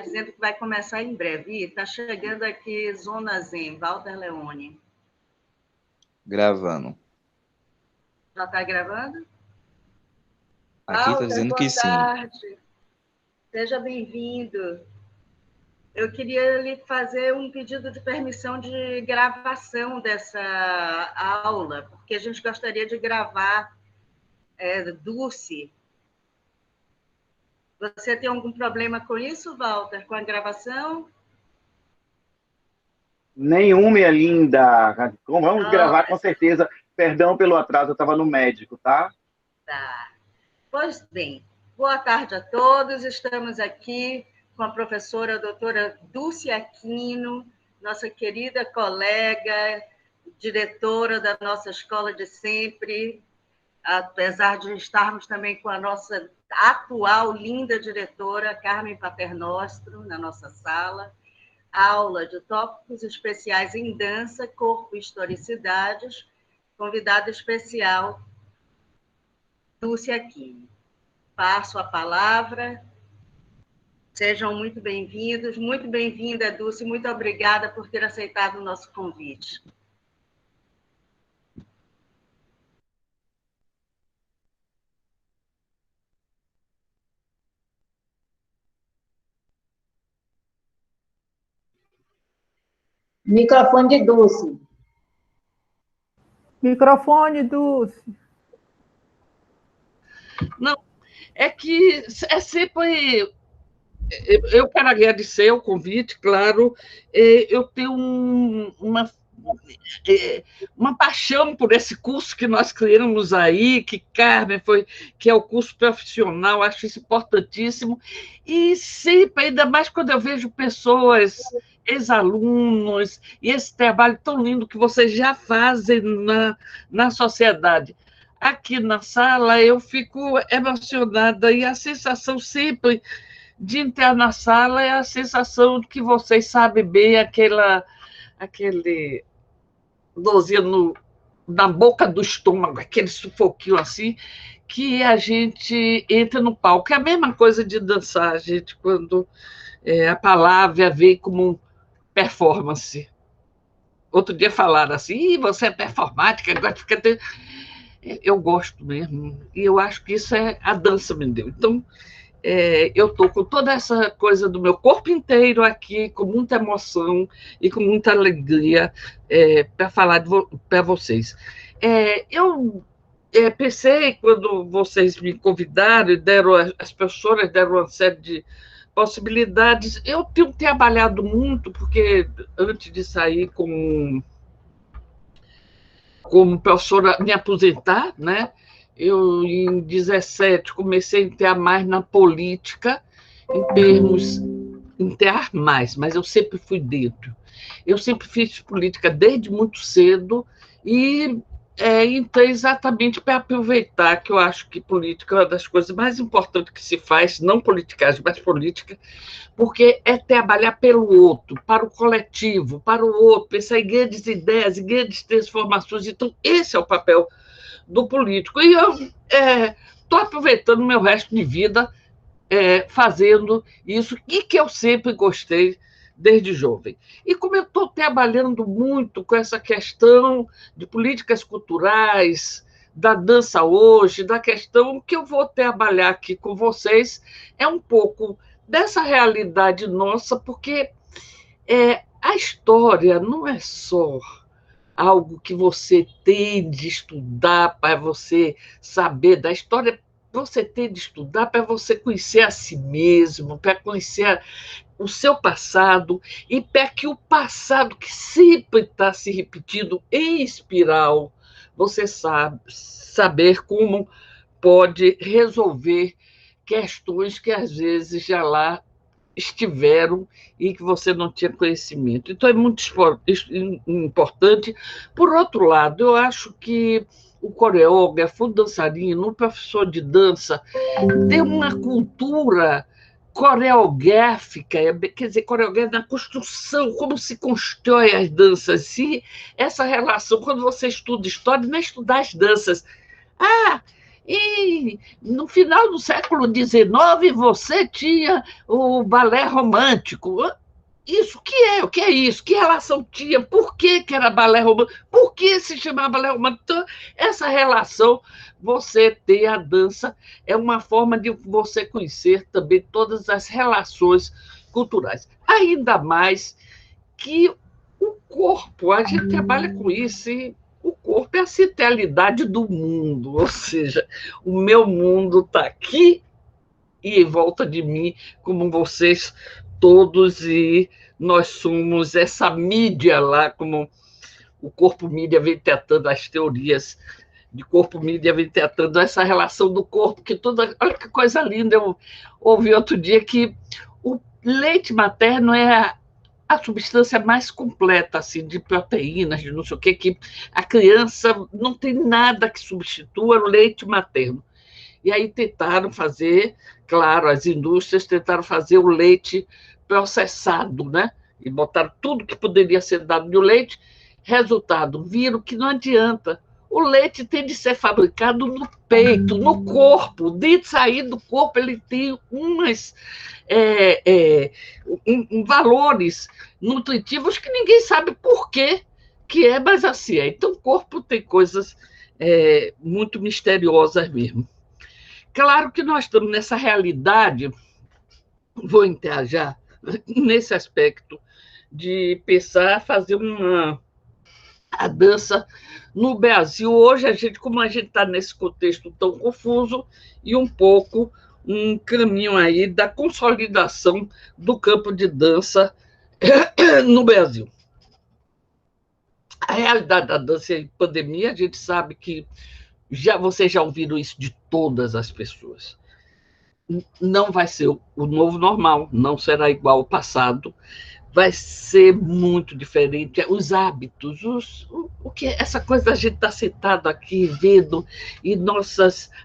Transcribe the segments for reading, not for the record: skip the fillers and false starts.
dizendo que vai começar em breve. E está chegando aqui Zona Zen, Walter Leone. Gravando. Já está gravando? Aqui está Walter, dizendo boa que sim. tarde. Seja bem-vindo. Eu queria lhe fazer um pedido de permissão de gravação dessa aula, porque a gente gostaria de gravar Dulce. Você tem algum problema com isso, Walter, com a gravação? Nenhum, minha linda. Vamos gravar com certeza. Perdão pelo atraso, eu estava no médico, tá? Tá. Pois bem, boa tarde a todos. Estamos aqui com a professora a doutora Dulce Aquino, nossa querida colega, diretora da nossa escola de sempre, apesar de estarmos também com a nossa atual linda diretora, Carmen Paternostro, na nossa sala. Aula de tópicos especiais em dança, corpo e historicidades. Convidada especial, Dulce Aquino. Passo a palavra. Sejam muito bem-vindos. Muito bem-vinda, Dulce. Muito obrigada por ter aceitado o nosso convite. Microfone de Dulce. Microfone, Dulce. Não, é que é sempre... Eu quero agradecer o convite, claro. Eu tenho uma paixão por esse curso que nós criamos aí, que Carmen foi, que é o curso profissional, acho isso importantíssimo. E sempre, ainda mais quando eu vejo pessoas, ex-alunos, e esse trabalho tão lindo que vocês já fazem na sociedade. Aqui na sala eu fico emocionada, e a sensação sempre de entrar na sala é a sensação de que vocês sabem bem aquele dorzinho na boca do estômago, aquele sufoquinho assim, que a gente entra no palco. É a mesma coisa de dançar, a gente, quando a palavra vem como performance. Outro dia falaram assim, você é performática, agora fica... Eu gosto mesmo, e eu acho que isso é a dança, me deu. Então, eu estou com toda essa coisa do meu corpo inteiro aqui, com muita emoção e com muita alegria para falar para vocês. Eu pensei, quando vocês me convidaram, as professoras deram uma série de possibilidades. Eu tenho trabalhado muito, porque antes de sair como professora, me aposentar, né? Eu, em 17, comecei a entrar mais na política, entrar mais, mas eu sempre fui dentro. Eu sempre fiz política desde muito cedo e entrei exatamente para aproveitar, que eu acho que política é uma das coisas mais importantes que se faz, não politicagem, mas política, porque é trabalhar pelo outro, para o coletivo, para o outro, pensar em grandes ideias, em grandes transformações. Então, esse é o papel do político. E eu estou aproveitando o meu resto de vida fazendo isso, e que eu sempre gostei desde jovem. E como eu estou trabalhando muito com essa questão de políticas culturais, da dança hoje, da questão que eu vou trabalhar aqui com vocês, é um pouco dessa realidade nossa, porque a história não é só algo que você tem de estudar para você saber da história, você tem de estudar para você conhecer a si mesmo, para conhecer o seu passado, e para que o passado, que sempre está se repetindo em espiral, você saber como pode resolver questões que às vezes já lá estiveram e que você não tinha conhecimento. Então, é muito importante. Por outro lado, eu acho que o coreógrafo, o dançarino, o professor de dança tem uma cultura coreográfica, quer dizer, coreográfica na construção, como se constrói as danças. E essa relação, quando você estuda história, não é estudar as danças. E no final do século XIX você tinha o balé romântico. Isso que é? O que é isso? Que relação tinha? Por que era balé romântico? Por que se chamava balé romântico? Então, essa relação, você ter a dança, é uma forma de você conhecer também todas as relações culturais. Ainda mais que o corpo, a gente trabalha com isso, e o corpo é a centralidade do mundo, ou seja, o meu mundo está aqui e em volta de mim, como vocês todos, e nós somos essa mídia lá, como o corpo mídia vem tratando as teorias de corpo mídia, vem tratando essa relação do corpo, que toda. Olha que coisa linda, eu ouvi outro dia que o leite materno é a substância mais completa, assim, de proteínas, de não sei o quê, que a criança não tem nada que substitua o leite materno. E aí tentaram fazer, claro, as indústrias tentaram fazer o leite processado, né? E botaram tudo que poderia ser dado no leite. Resultado, viram que não adianta. O leite tem de ser fabricado no peito, no corpo. De sair do corpo, ele tem valores nutritivos que ninguém sabe por quê que é, mas assim é. Então, o corpo tem coisas muito misteriosas mesmo. Claro que nós estamos nessa realidade, vou entrar já nesse aspecto de pensar, fazer a dança no Brasil. Hoje, como a gente está nesse contexto tão confuso, e um pouco um caminho aí da consolidação do campo de dança no Brasil. A realidade da dança em pandemia, a gente sabe que vocês já ouviram isso de todas as pessoas. Não vai ser o novo normal, não será igual ao passado, vai ser muito diferente. Os hábitos, o que essa coisa da gente estar sentado aqui vendo, e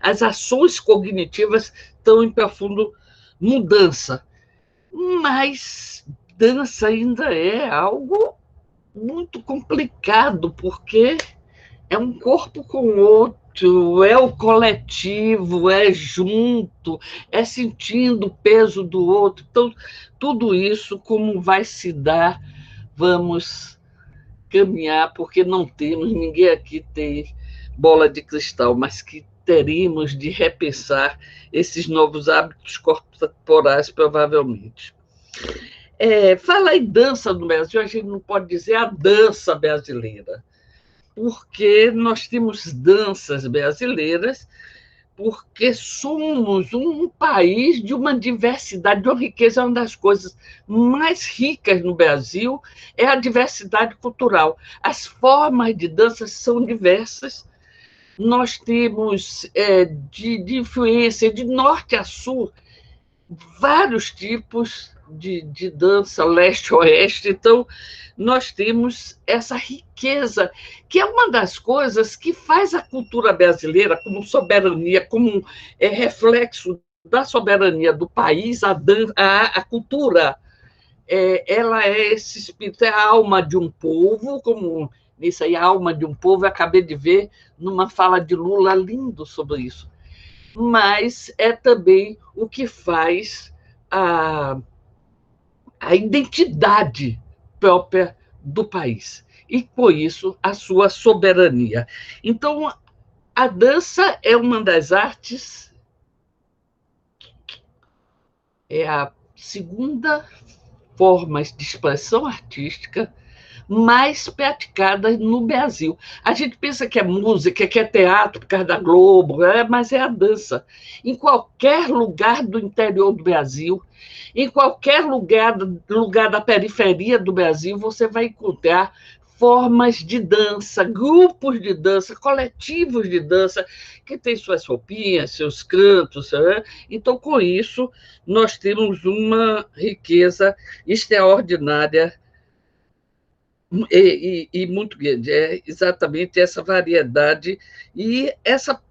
as ações cognitivas estão em profundo mudança. Mas dança ainda é algo muito complicado, porque é um corpo com o outro, é o coletivo, é junto, é sentindo o peso do outro. Então, tudo isso, como vai se dar, vamos caminhar, porque não temos, ninguém aqui tem bola de cristal, mas que teríamos de repensar esses novos hábitos corporais, provavelmente. Fala em dança no Brasil, a gente não pode dizer a dança brasileira, porque nós temos danças brasileiras, porque somos um país de uma diversidade, de uma riqueza. Uma das coisas mais ricas no Brasil é a diversidade cultural. As formas de dança são diversas. Nós temos, de influência de norte a sul, vários tipos de dança, leste-oeste. Então, nós temos essa riqueza, que é uma das coisas que faz a cultura brasileira, como soberania, como reflexo da soberania do país, a cultura, ela é esse espírito, é a alma de um povo, como nisso aí, a alma de um povo. Eu acabei de ver numa fala de Lula lindo sobre isso. Mas é também o que faz a identidade própria do país, e, por isso, a sua soberania. Então, a dança é uma das artes, é a segunda forma de expressão artística mais praticada no Brasil. A gente pensa que é música, que é teatro por causa da Globo, mas é a dança. Em qualquer lugar do interior do Brasil, em qualquer lugar da periferia do Brasil, você vai encontrar formas de dança, grupos de dança, coletivos de dança, que têm suas roupinhas, seus cantos. Então, com isso, nós temos uma riqueza extraordinária e muito grande. É exatamente essa variedade e essa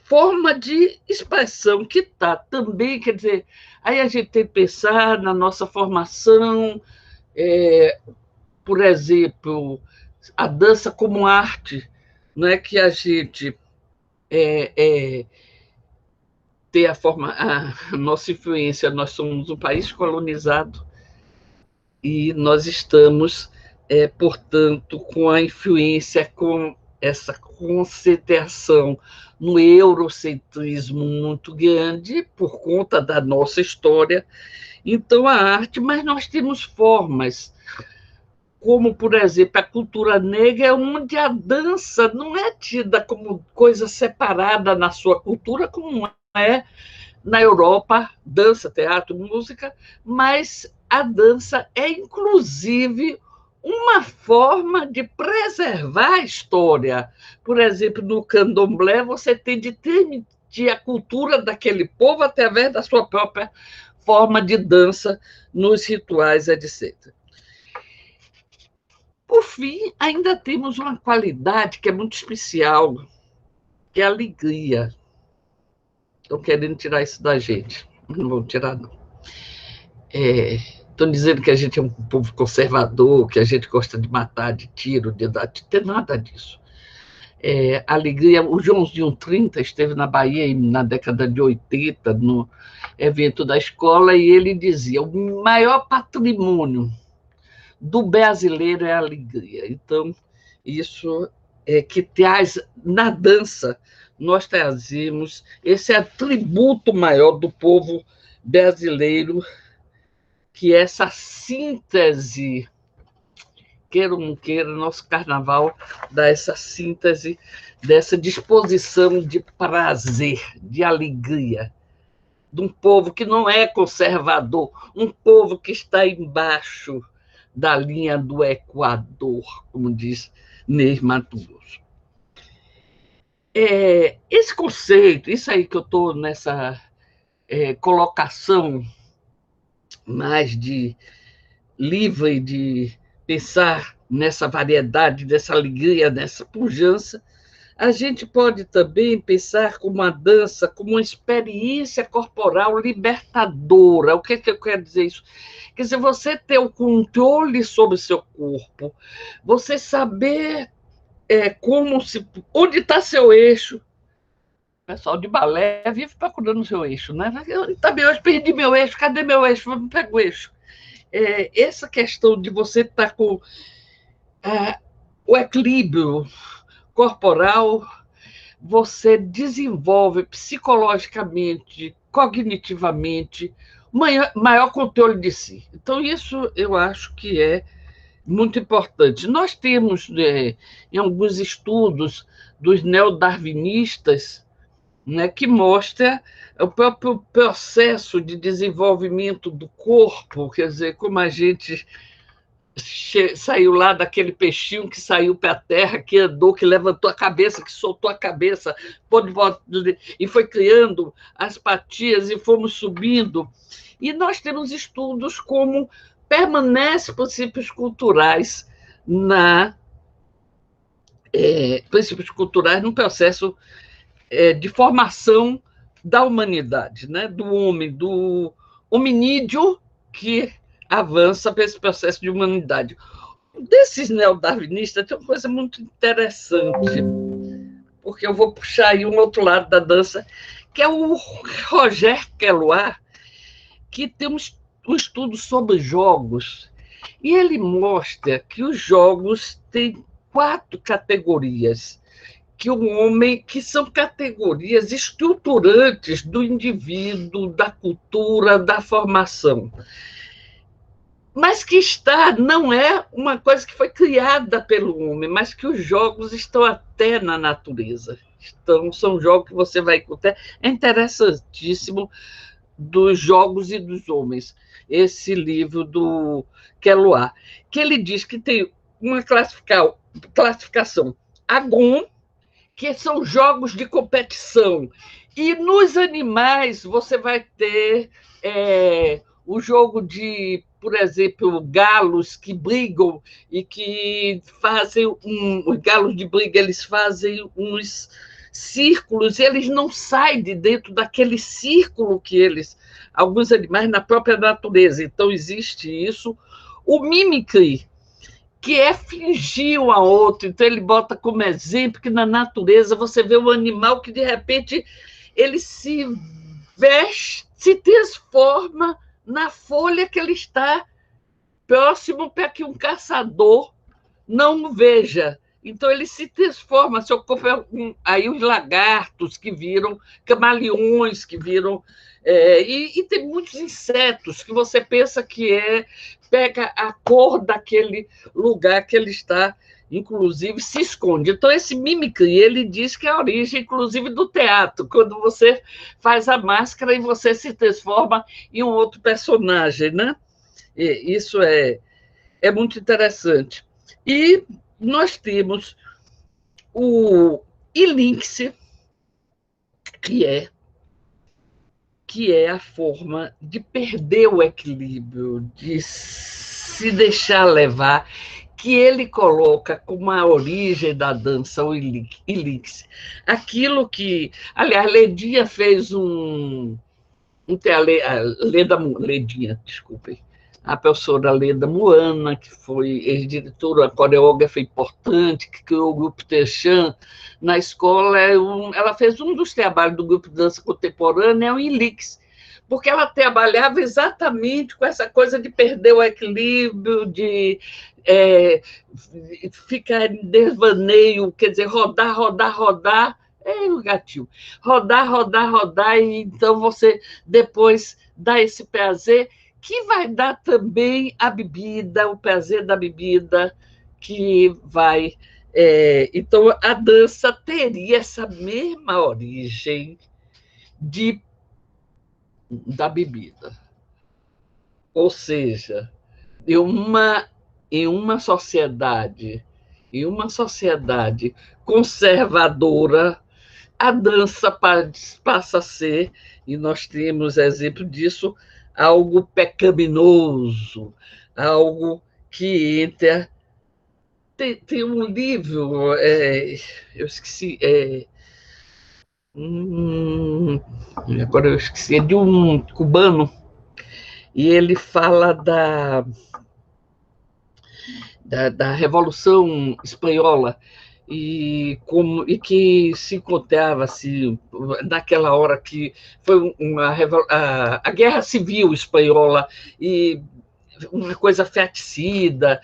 forma de expressão que está também, quer dizer, aí a gente tem que pensar na nossa formação, por exemplo, a dança como arte, não é que a gente ter a nossa influência. Nós somos um país colonizado e nós estamos, portanto, com a influência, com essa concentração no eurocentrismo muito grande por conta da nossa história. Então, a arte, mas nós temos formas, como, por exemplo, a cultura negra, onde a dança não é tida como coisa separada na sua cultura, como é na Europa, dança, teatro, música, mas a dança é, inclusive, uma forma de preservar a história. Por exemplo, no candomblé, você tem de transmitir a cultura daquele povo através da sua própria forma de dança nos rituais, etc. Por fim, ainda temos uma qualidade que é muito especial, que é a alegria. Estão querendo tirar isso da gente. Não vão tirar, não. Estão dizendo que a gente é um povo conservador, que a gente gosta de matar, de tiro, de dar... Não tem nada disso. Alegria. O Joãozinho 30 esteve na Bahia na década de 80, no evento da escola, e ele dizia: o maior patrimônio do brasileiro é a alegria. Então, isso é que traz, na dança, nós trazemos esse atributo maior do povo brasileiro, que é essa síntese, queira ou não queira, nosso carnaval dá essa síntese dessa disposição de prazer, de alegria, de um povo que não é conservador, um povo que está embaixo da linha do Equador, como diz Ney Matogrosso. Esse conceito, isso aí que eu estou nessa colocação mais de livre de pensar nessa variedade, dessa alegria, nessa pujança, a gente pode também pensar como a dança como uma experiência corporal libertadora. O que eu quero dizer isso? Quer dizer, você ter o controle sobre o seu corpo, você saber onde está seu eixo. O pessoal de balé vive procurando o seu eixo, né? Tá meu eixo, perdi meu eixo, cadê meu eixo? Vamos pegar o eixo. Essa questão de você estar com o equilíbrio corporal, você desenvolve psicologicamente, cognitivamente, maior controle de si. Então, isso eu acho que é muito importante. Nós temos, em alguns estudos dos neodarwinistas, né, que mostra o próprio processo de desenvolvimento do corpo, quer dizer, como a gente saiu lá daquele peixinho que saiu para a terra, que andou, que levantou a cabeça, que soltou a cabeça, e foi criando as patinhas e fomos subindo. E nós temos estudos como permanecem princípios culturais princípios culturais no processo de formação da humanidade, né? Do homem, do hominídeo que avança para esse processo de humanidade. Desses neodarwinistas tem uma coisa muito interessante, porque eu vou puxar aí um outro lado da dança, que é o Roger Caillois, que tem um estudo sobre jogos, e ele mostra que os jogos têm 4 categorias, que são categorias estruturantes do indivíduo, da cultura, da formação, mas que não é uma coisa que foi criada pelo homem, mas que os jogos estão até na natureza. Então, são jogos que você vai encontrar. É interessantíssimo, dos jogos e dos homens, esse livro do Caillois, que ele diz que tem uma classificação Agon, que são jogos de competição, e nos animais você vai ter o jogo de, por exemplo, galos que brigam e que fazem os galos de briga, eles fazem uns círculos, e eles não saem de dentro daquele círculo que alguns animais na própria natureza. Então, existe isso. O mimicry, que é fingir um ao outro. Então, ele bota como exemplo que na natureza você vê um animal que, de repente, ele se veste, se transforma na folha que ele está próximo para que um caçador não o veja. Então, ele se transforma, seu corpo aí os lagartos que viram, camaleões que viram, e tem muitos insetos que você pensa que pega a cor daquele lugar que ele está, inclusive, se esconde. Então, esse mimicry, ele diz que é a origem, inclusive, do teatro, quando você faz a máscara e você se transforma em um outro personagem, né? E isso é muito interessante. E nós temos o ilinx, que é a forma de perder o equilíbrio, de se deixar levar, que ele coloca como a origem da dança, o ilinx. Aquilo que, aliás, Ledinha fez Ledinha, desculpem, a professora Leda Moana, que foi ex-diretora, uma coreógrafa importante, que criou o grupo Techan na escola, ela fez um dos trabalhos do grupo de dança contemporânea, o ilinx, porque ela trabalhava exatamente com essa coisa de perder o equilíbrio, de ficar em desvaneio, quer dizer, rodar, o gatinho, rodar, e então você depois dá esse prazer, que vai dar também a bebida, o prazer da bebida, que vai... então, a dança teria essa mesma origem da bebida. Ou seja, em uma sociedade conservadora, a dança passa a ser, e nós temos exemplo disso, algo pecaminoso, algo que entra... Tem um livro, eu esqueci, agora eu esqueci, é de um cubano, e ele fala da Revolução Espanhola, e que se encontrava assim, naquela hora que foi a Guerra Civil Espanhola, e uma coisa feticida,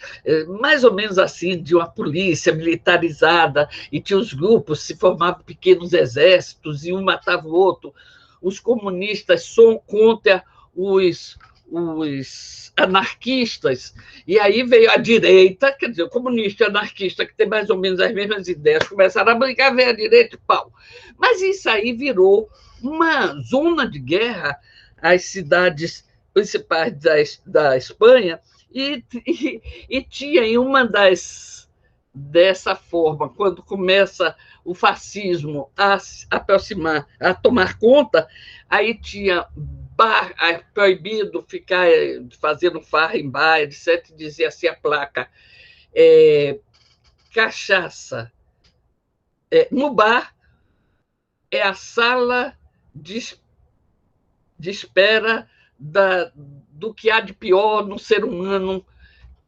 mais ou menos assim, de uma polícia militarizada, e tinha os grupos, se formavam pequenos exércitos, e um matava o outro. Os comunistas são contra os anarquistas, e aí veio a direita, quer dizer, o comunista e o anarquista, que tem mais ou menos as mesmas ideias, começaram a brigar, veio a direita e pau. Mas isso aí virou uma zona de guerra, as cidades principais da Espanha, e tinha em uma dessa forma, quando começa o fascismo a se aproximar, a tomar conta, aí tinha bar, proibido ficar fazendo farra em bar, etc. Dizia assim a placa, cachaça. No bar é a sala de espera do que há de pior no ser humano,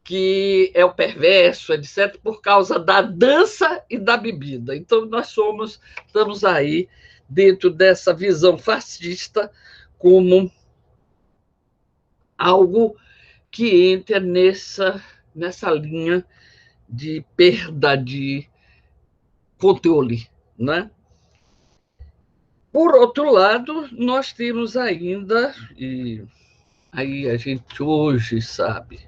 que é o perverso, etc., por causa da dança e da bebida. Então, nós estamos aí dentro dessa visão fascista como algo que entra nessa linha de perda de controle, né? Por outro lado, nós temos ainda, e aí a gente hoje sabe,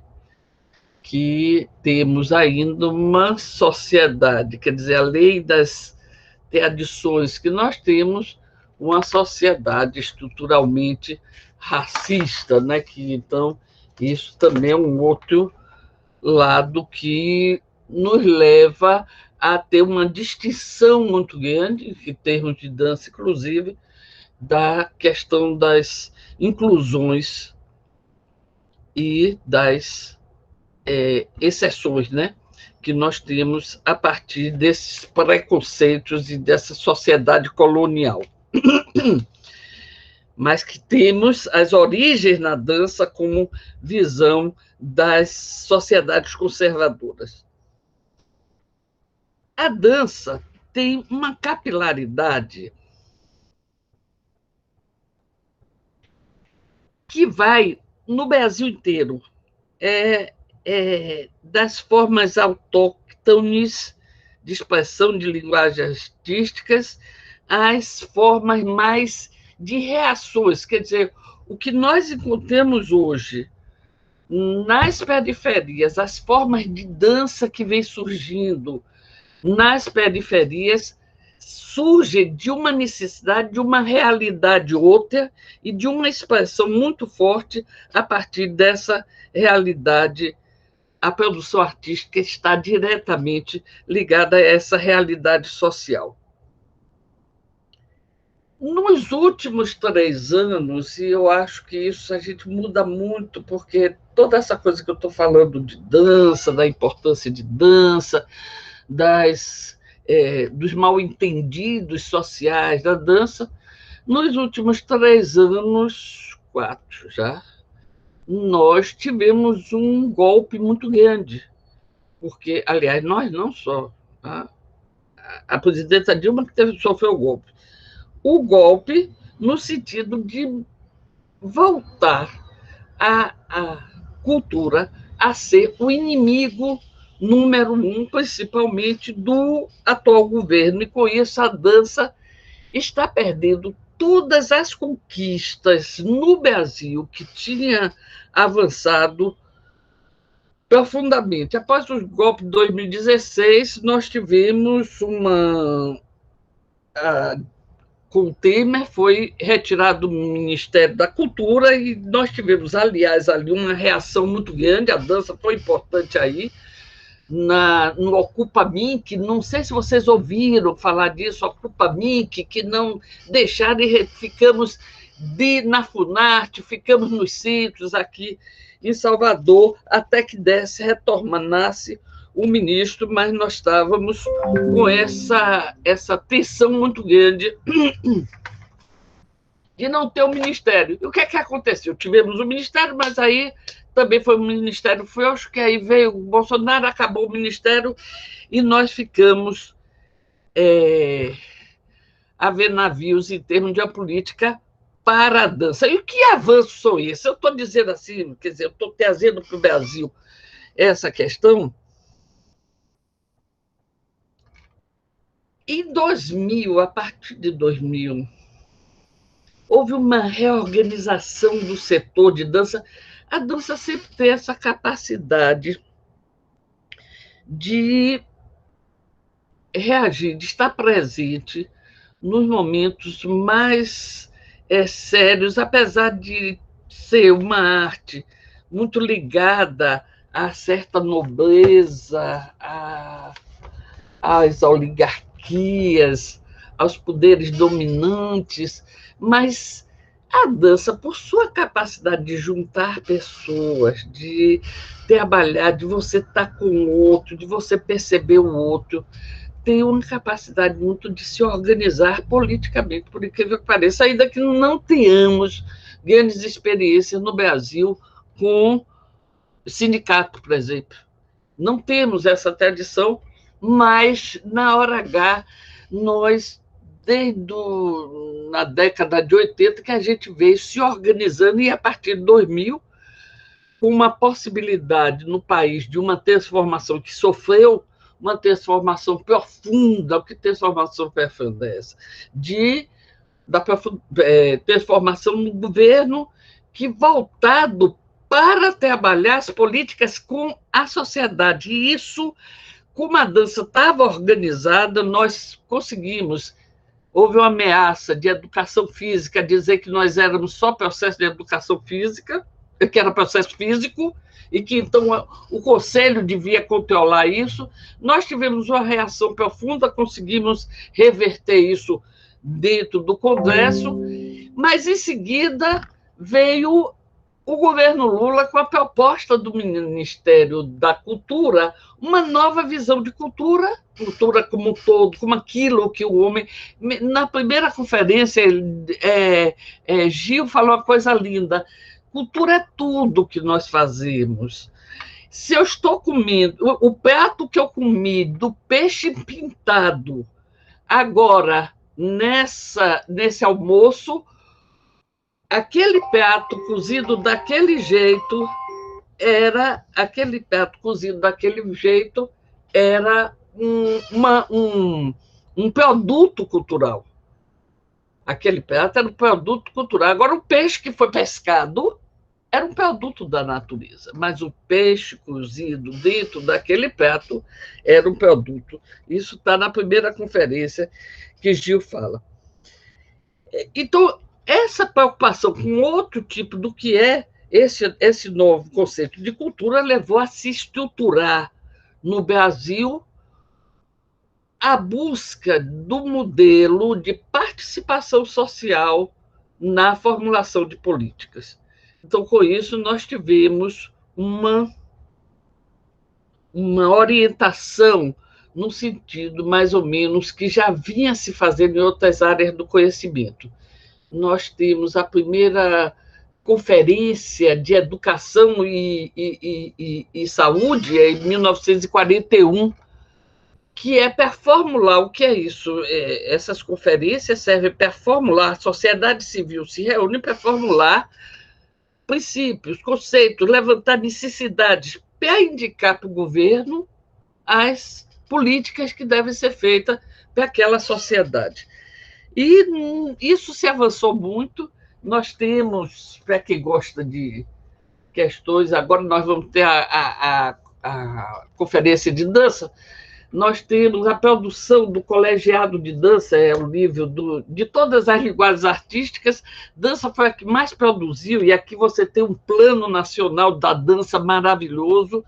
que temos ainda uma sociedade, quer dizer, além das tradições que nós temos, uma sociedade estruturalmente racista, né? Que, então, isso também é um outro lado que nos leva a ter uma distinção muito grande, em termos de dança, inclusive, da questão das inclusões e das exceções, né, que nós temos a partir desses preconceitos e dessa sociedade colonial. mas que temos as origens na dança como visão das sociedades conservadoras. A dança tem uma capilaridade que vai no Brasil inteiro, das formas autóctones de expressão de linguagens artísticas às formas mais de reações, quer dizer, o que nós encontramos hoje nas periferias, as formas de dança que vem surgindo nas periferias, surge de uma necessidade, de uma realidade outra e de uma expressão muito forte a partir dessa realidade. A produção artística está diretamente ligada a essa realidade social. Nos últimos 3 anos, e eu acho que isso a gente muda muito, porque toda essa coisa que eu estou falando de dança, da importância de dança, dos mal-entendidos sociais da dança, nos últimos 3 anos, 4 já, nós tivemos um golpe muito grande, porque, aliás, nós não só, a presidenta Dilma que sofreu o golpe. O golpe no sentido de voltar a cultura a ser o inimigo número 1, principalmente do atual governo, e com isso a dança está perdendo todas as conquistas no Brasil que tinha avançado profundamente. Após o golpe de 2016, nós tivemos com o Temer, foi retirado do Ministério da Cultura e nós tivemos, aliás, ali uma reação muito grande, a dança foi importante aí, no Ocupa Minc, não sei se vocês ouviram falar disso, Ocupa Minc, que não deixaram e ficamos na Funarte, ficamos nos sítios aqui em Salvador, até que retornasse o ministro, mas nós estávamos com essa tensão muito grande de não ter o ministério. E o que é que aconteceu? Tivemos o ministério, mas aí também foi um ministério frouxo, que aí veio o Bolsonaro, acabou o ministério, e nós ficamos a ver navios em termos de uma política para a dança. E que avanços são esses? Eu estou dizendo assim, quer dizer, eu estou trazendo para o Brasil essa questão. Em 2000, a partir de 2000, houve uma reorganização do setor de dança. A dança sempre tem essa capacidade de reagir, de estar presente nos momentos mais sérios, apesar de ser uma arte muito ligada a certa nobreza, às oligarquias, aos poderes dominantes, mas a dança, por sua capacidade de juntar pessoas, de trabalhar, de você estar com o outro, de você perceber o outro, tem uma capacidade muito de se organizar politicamente, por incrível que pareça, ainda que não tenhamos grandes experiências no Brasil com sindicato, por exemplo. Não temos essa tradição, mas, na hora H, nós, desde na década de 80, que a gente veio se organizando, e a partir de 2000, com uma possibilidade no país de uma transformação que sofreu, uma transformação profunda. O que transformação profunda é essa? Da transformação no governo que voltado para trabalhar as políticas com a sociedade. E isso, como a dança estava organizada, nós conseguimos. Houve uma ameaça de educação física, dizer que nós éramos só processo de educação física, que era processo físico, e que, então, o Conselho devia controlar isso. Nós tivemos uma reação profunda, conseguimos reverter isso dentro do Congresso, mas, em seguida, veio o governo Lula, com a proposta do Ministério da Cultura, uma nova visão de cultura, cultura como um todo, como aquilo que o homem... Na primeira conferência, Gil falou uma coisa linda, cultura é tudo que nós fazemos. Se eu estou comendo, o prato que eu comi do peixe pintado, agora, nesse almoço, aquele prato cozido daquele jeito era um produto cultural. Aquele prato era um produto cultural. Agora, o peixe que foi pescado era um produto da natureza, mas o peixe cozido dentro daquele prato era um produto. Isso está na primeira conferência que Gil fala. Então, essa preocupação com outro tipo do que é esse novo conceito de cultura levou a se estruturar no Brasil a busca do modelo de participação social na formulação de políticas. Então, com isso, nós tivemos uma orientação no sentido, mais ou menos, que já vinha se fazendo em outras áreas do conhecimento. Nós temos a primeira conferência de educação e saúde em 1941, que é para formular o que é isso. Essas conferências servem para formular, a sociedade civil se reúne para formular princípios, conceitos, levantar necessidades para indicar para o governo as políticas que devem ser feitas para aquela sociedade. E isso se avançou muito. Nós temos, para quem gosta de questões, agora nós vamos ter a conferência de dança, nós temos a produção do colegiado de dança, é o nível de todas as linguagens artísticas. Dança foi a que mais produziu, e aqui você tem um plano nacional da dança maravilhoso,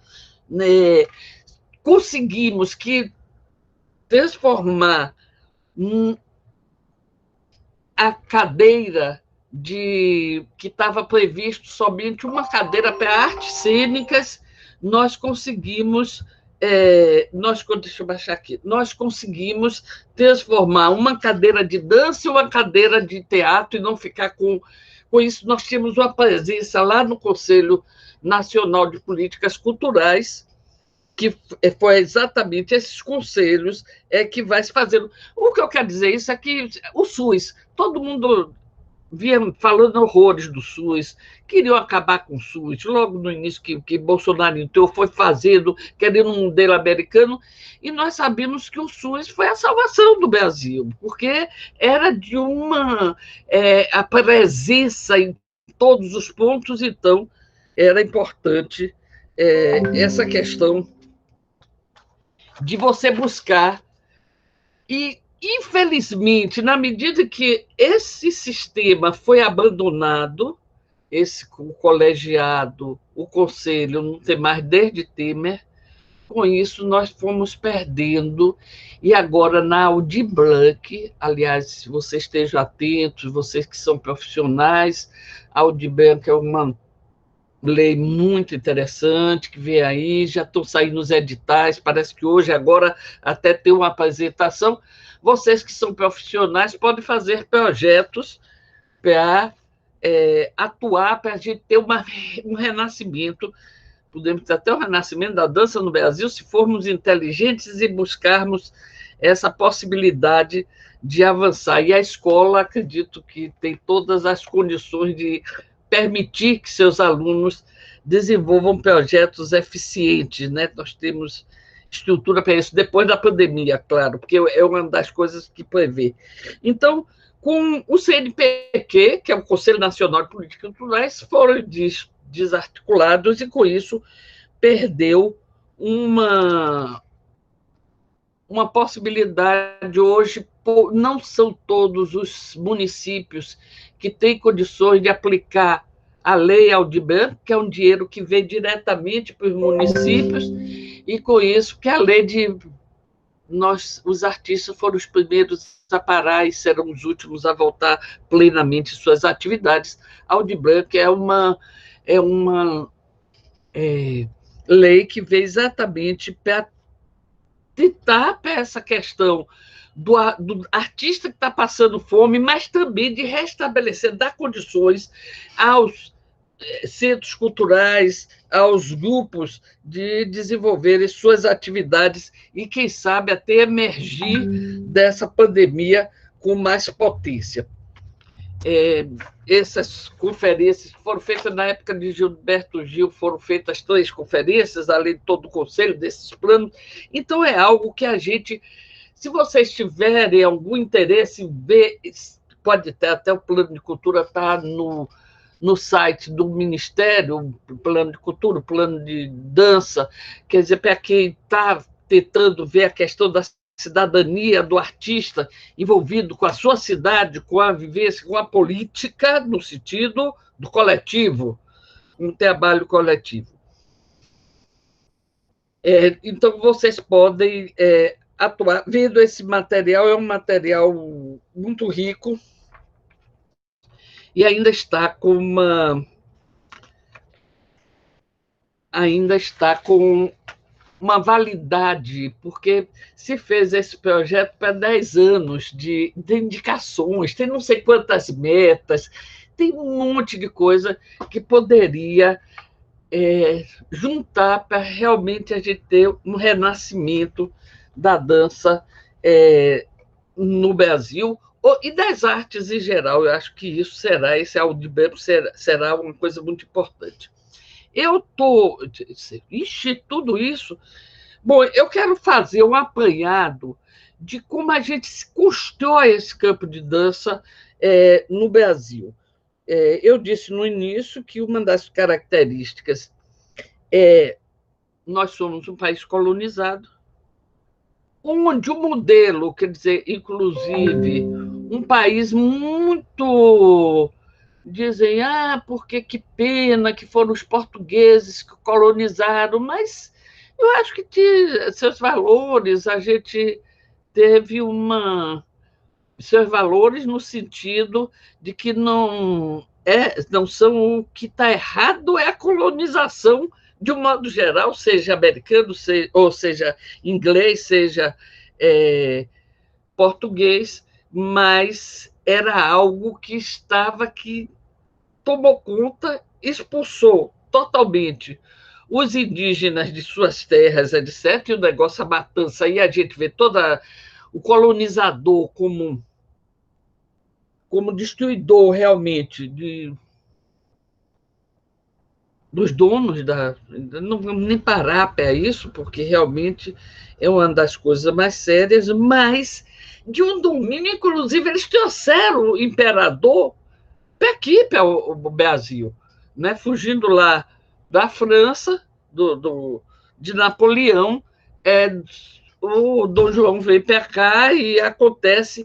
né? Conseguimos transformar a cadeira que estava previsto somente uma cadeira para artes cênicas, nós conseguimos... deixa eu baixar aqui. Nós conseguimos transformar uma cadeira de dança e uma cadeira de teatro e não ficar com isso. Nós tínhamos uma presença lá no Conselho Nacional de Políticas Culturais, que foi exatamente esses conselhos que vai se fazendo. O que eu quero dizer isso é que o SUS, todo mundo vinha falando horrores do SUS, queriam acabar com o SUS, logo no início que Bolsonaro entrou, foi fazendo, querendo um modelo americano, e nós sabemos que o SUS foi a salvação do Brasil, porque era de a presença em todos os pontos, então era importante essa questão de você buscar. E, infelizmente, na medida que esse sistema foi abandonado, o colegiado, o conselho, não tem mais desde Temer, com isso nós fomos perdendo, e agora na Aldir Blanc, aliás, se vocês estejam atentos, vocês que são profissionais, a Aldir Blanc é uma lei muito interessante que vem aí, já estão saindo os editais, parece que hoje, agora, até tem uma apresentação. Vocês que são profissionais podem fazer projetos para atuar, para a gente ter um renascimento, podemos ter até um renascimento da dança no Brasil, se formos inteligentes e buscarmos essa possibilidade de avançar. E a escola, acredito que tem todas as condições de permitir que seus alunos desenvolvam projetos eficientes, né? Nós temos estrutura para isso, depois da pandemia, claro, porque é uma das coisas que prevê. Então, com o CNPq, que é o Conselho Nacional de Políticas Culturais, foram desarticulados, e com isso perdeu uma possibilidade. Hoje, não são todos os municípios que têm condições de aplicar a lei Aldir Blanc, que é um dinheiro que vem diretamente para os municípios, e com isso, que a lei os artistas foram os primeiros a parar e serão os últimos a voltar plenamente suas atividades. Aldir Blanc é uma lei que veio exatamente para tentar para essa questão do artista que está passando fome, mas também de restabelecer, dar condições aos centros culturais, aos grupos de desenvolverem suas atividades e, quem sabe, até emergir dessa pandemia com mais potência. Essas conferências foram feitas na época de Gilberto Gil, foram feitas 3 conferências, além de todo o conselho desses planos. Então, é algo que a gente, se vocês tiverem algum interesse em ver, pode ter até o plano de cultura está no site do Ministério, o plano de cultura, o plano de dança, quer dizer, para quem está tentando ver a questão da cidadania do artista envolvido com a sua cidade, com a vivência, com a política, no sentido do coletivo, um trabalho coletivo. Então, vocês podem atuar. Vendo esse material, é um material muito rico e ainda está com uma validade, porque se fez esse projeto para 10 anos de indicações, tem não sei quantas metas, tem um monte de coisa que poderia juntar para realmente a gente ter um renascimento da dança no Brasil e das artes em geral. Eu acho que esse Audibem será uma coisa muito importante. Eu estou... tudo isso... Bom, eu quero fazer um apanhado de como a gente constrói esse campo de dança no Brasil. Eu disse no início que uma das características nós somos um país colonizado, onde o modelo, quer dizer, inclusive, um país muito... Dizem, porque que pena que foram os portugueses que colonizaram, mas eu acho que seus valores, a gente teve seus valores no sentido de que não são o que está errado, é a colonização, de um modo geral, seja americano, ou seja inglês, seja português, mas era algo que tomou conta, expulsou totalmente os indígenas de suas terras, etc., e o negócio, a matança, aí a gente vê todo o colonizador como destruidor, realmente, dos donos não vamos nem parar para isso, porque realmente é uma das coisas mais sérias, mas de um domínio, inclusive, eles trouxeram o imperador para aqui, para o Brasil, né? Fugindo lá da França, de Napoleão, o Dom João veio para cá e acontece...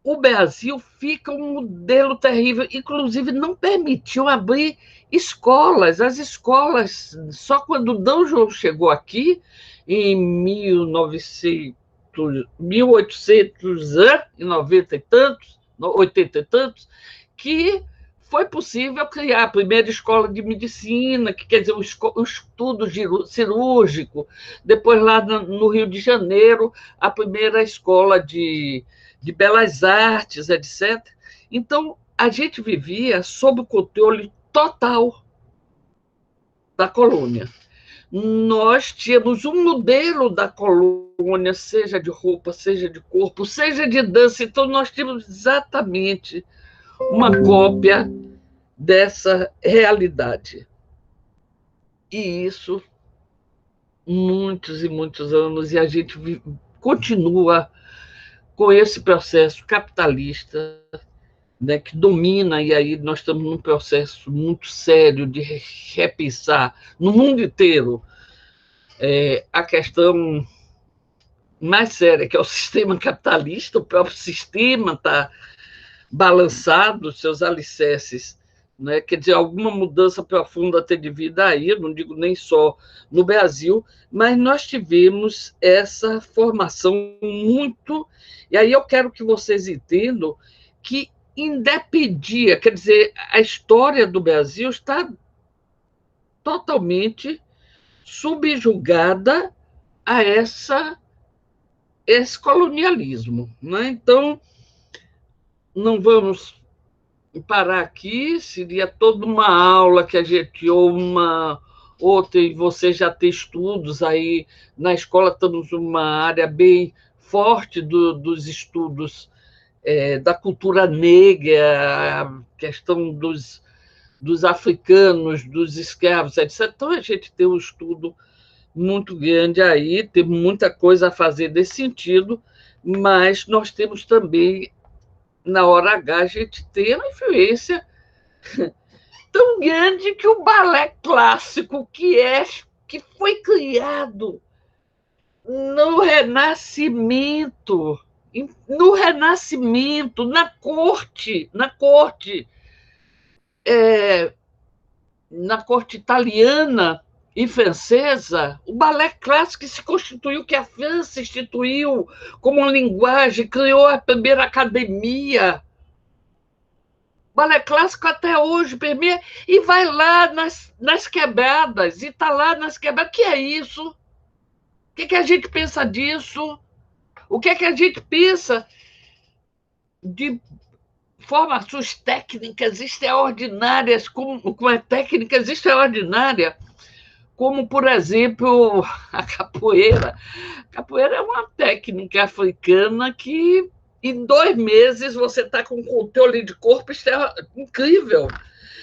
O Brasil fica um modelo terrível, inclusive não permitiu abrir escolas. As escolas, só quando Dom João chegou aqui, em 1890 e tantos, 80 e tantos, que foi possível criar a primeira escola de medicina, que quer dizer, o estudo cirúrgico, depois lá no Rio de Janeiro, a primeira escola de belas artes, etc. Então, a gente vivia sob o controle total da colônia. Nós tínhamos um modelo da colônia, seja de roupa, seja de corpo, seja de dança, então nós tínhamos exatamente uma cópia dessa realidade. E isso, muitos e muitos anos, e a gente continua com esse processo capitalista, né, que domina, e aí nós estamos num processo muito sério de repensar no mundo inteiro a questão mais séria, que é o sistema capitalista. O próprio sistema está balançado, seus alicerces, né? Quer dizer, alguma mudança profunda ter de vir daí, eu não digo nem só no Brasil, mas nós tivemos essa formação muito... E aí eu quero que vocês entendam que independia, quer dizer, a história do Brasil está totalmente subjugada a esse colonialismo, né? Então, não vamos parar aqui, seria toda uma aula que a gente, ou uma outra, e você já tem estudos aí, na escola estamos numa área bem forte dos estudos da cultura negra, a questão dos africanos, dos escravos, etc. Então, a gente tem um estudo muito grande aí, tem muita coisa a fazer nesse sentido, mas nós temos também, na hora H, a gente tem uma influência tão grande que o balé clássico, que foi criado no Renascimento, na corte italiana e francesa, o balé clássico se constituiu, que a França instituiu como uma linguagem, criou a primeira academia. O balé clássico até hoje permeia e vai lá nas quebradas, e está lá nas quebradas. O que é isso? O que a gente pensa disso? O que a gente pensa de formações técnicas extraordinárias, com a técnicas extraordinárias, como, por exemplo, a capoeira. A capoeira é uma técnica africana que, em 2 meses, você está com um controle de corpo incrível.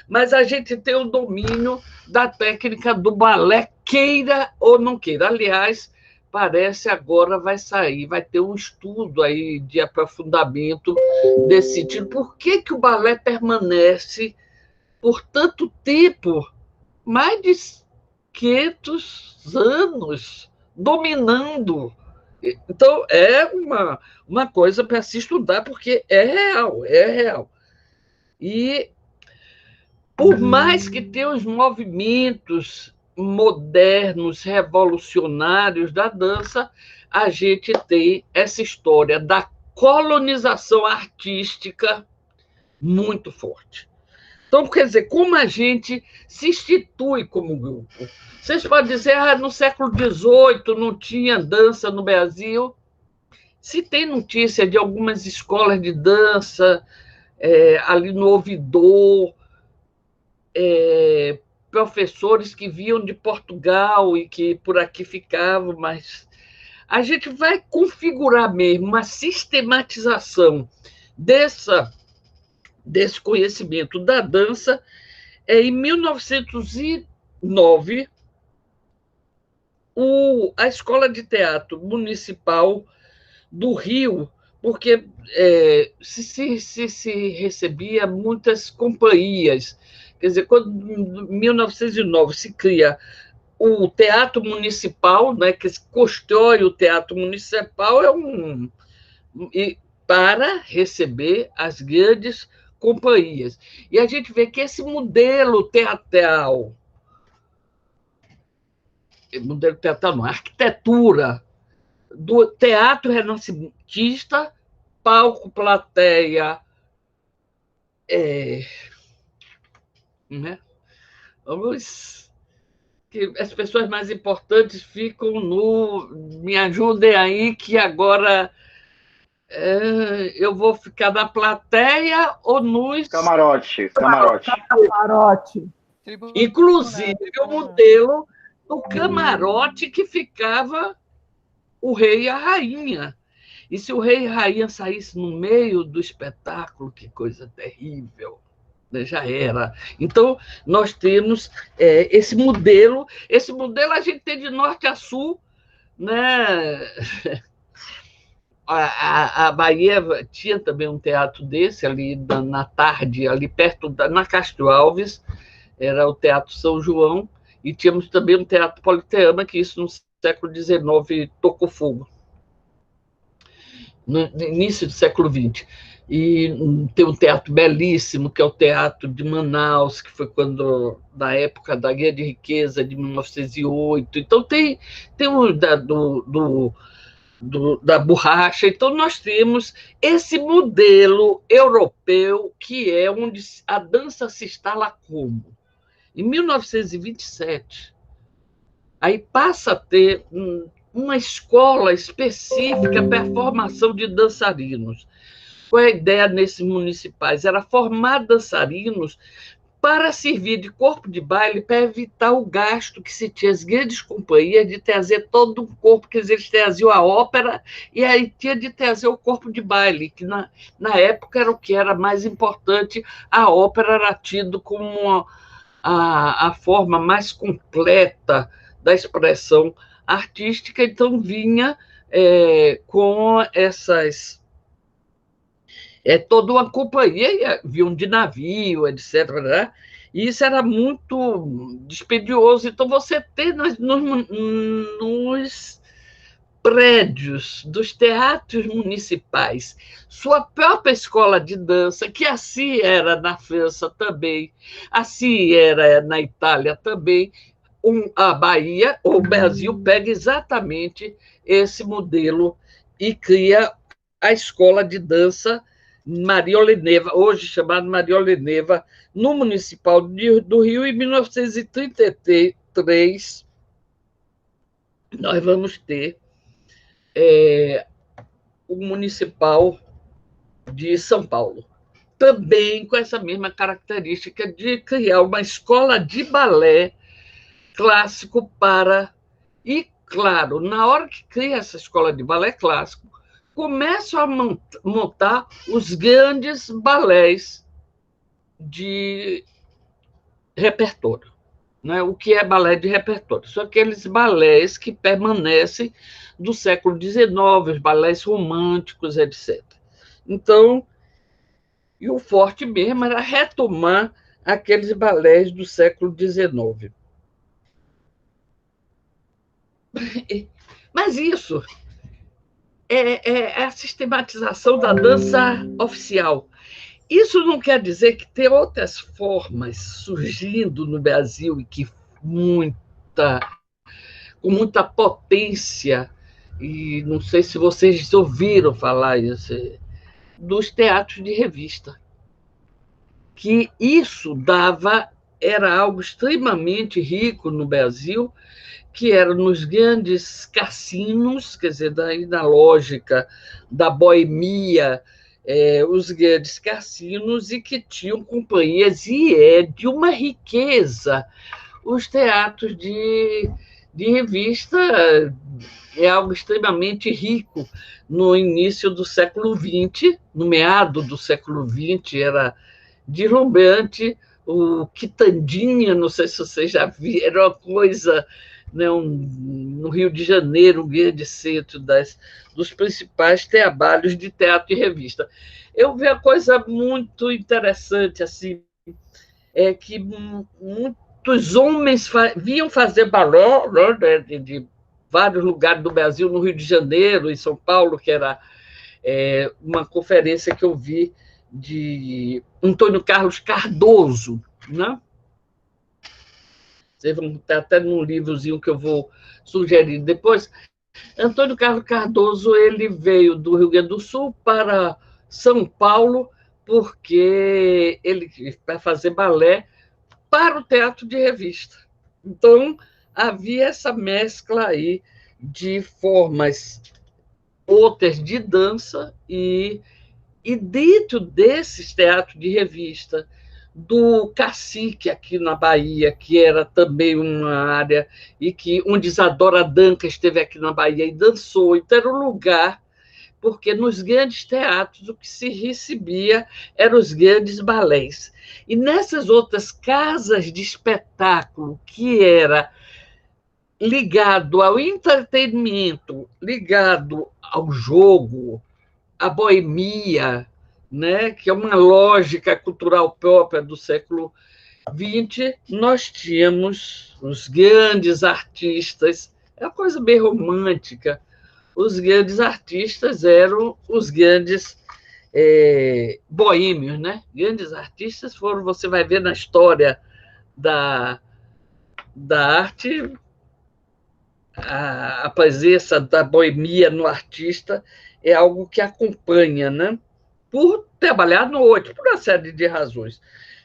Mas a gente tem o domínio da técnica do balé, queira ou não queira. Aliás, parece agora vai ter um estudo aí de aprofundamento desse sentido. Por que o balé permanece por tanto tempo, mais de 500 anos, dominando? Então, é uma coisa para se estudar, porque é real, é real. E, por mais que tenha os movimentos modernos, revolucionários da dança, a gente tem essa história da colonização artística muito forte. Então, quer dizer, como a gente se institui como grupo? Vocês podem dizer, no século XVIII não tinha dança no Brasil. Se tem notícia de algumas escolas de dança, ali no ouvidor, professores que vinham de Portugal e que por aqui ficavam, mas a gente vai configurar mesmo uma sistematização desse conhecimento da dança. Em 1909, a Escola de Teatro Municipal do Rio, porque se recebia muitas companhias. Quer dizer, quando em 1909 se cria o Teatro Municipal, né, que se constrói o Teatro Municipal, para receber as grandes companhias. E a gente vê que esse modelo teatral não, a arquitetura do teatro renascentista, palco, plateia, né? Que as pessoas mais importantes ficam me ajudem aí, que agora eu vou ficar na plateia ou nos... Camarote. Inclusive, o modelo do camarote que ficava o rei e a rainha. E se o rei e a rainha saíssem no meio do espetáculo, que coisa terrível, né? Já era. Então, nós temos esse modelo a gente tem de norte a sul, né? A Bahia tinha também um teatro desse, ali na tarde, ali perto, na Castro Alves, era o Teatro São João, e tínhamos também um teatro Politeama, que isso no século XIX tocou fogo, no início do século XX. E tem um teatro belíssimo, que é o Teatro de Manaus, que foi na época da Guerra de Riqueza, de 1908. Então, tem da borracha. Então, nós temos esse modelo europeu, que é onde a dança se instala como? em 1927, aí passa a ter uma escola específica para a formação de dançarinos. Qual é a ideia nesses municipais? Era formar dançarinos para servir de corpo de baile, para evitar o gasto que se tinha as grandes companhias de trazer todo um corpo, que eles traziam a ópera, e aí tinha de trazer o corpo de baile, que na época era o que era mais importante. A ópera era tido como a forma mais completa da expressão artística, então vinha com essas... toda uma companhia, vinham de navio, etc., né? E isso era muito dispendioso. Então, você tem nos prédios dos teatros municipais sua própria escola de dança, que assim era na França também, assim era na Itália também. A Bahia, ou o Brasil, pega exatamente esse modelo e cria a escola de dança Maria Oleneva, hoje chamada Maria Oleneva, no Municipal do Rio. Em 1933, nós vamos ter o Municipal de São Paulo, também com essa mesma característica de criar uma escola de balé clássico para... E, claro, na hora que cria essa escola de balé clássico, começam a montar os grandes balés de repertório. Né? O que é balé de repertório? São aqueles balés que permanecem do século XIX, os balés românticos, etc. Então, e o forte mesmo era retomar aqueles balés do século XIX. Mas isso é a sistematização da dança oficial. Isso não quer dizer que tem outras formas surgindo no Brasil e que com muita potência, e não sei se vocês ouviram falar isso, dos teatros de revista, que isso era algo extremamente rico no Brasil, que era nos grandes cassinos, quer dizer, daí na lógica da boemia, os grandes cassinos, e que tinham companhias, e de uma riqueza. Os teatros de revista é algo extremamente rico. No início do século XX, no meado do século XX, era deslumbrante. O Quitandinha, não sei se vocês já viram, era uma coisa... no Rio de Janeiro, um grande centro dos principais trabalhos de teatro e revista. Eu vi uma coisa muito interessante, assim, que muitos homens vinham fazer balé, né, de vários lugares do Brasil, no Rio de Janeiro, em São Paulo, que era uma conferência que eu vi de Antônio Carlos Cardoso, né? Vocês vão ter até num livrozinho que eu vou sugerir depois. Antônio Carlos Cardoso, ele veio do Rio Grande do Sul para São Paulo porque ele para fazer balé para o teatro de revista. Então, havia essa mescla aí de formas outras de dança e dentro desses teatros de revista, do Cacique, aqui na Bahia, que era também uma área onde Isadora Duncan esteve aqui na Bahia e dançou. Então, era um lugar, porque nos grandes teatros o que se recebia eram os grandes balés. E nessas outras casas de espetáculo, que era ligado ao entretenimento, ligado ao jogo, à boemia, né, que é uma lógica cultural própria do século XX, nós tínhamos os grandes artistas, é uma coisa bem romântica. Os grandes artistas eram os grandes boêmios, né? Grandes artistas foram, você vai ver na história da arte, a presença da boemia no artista é algo que acompanha, né? Por trabalhar à noite, por uma série de razões.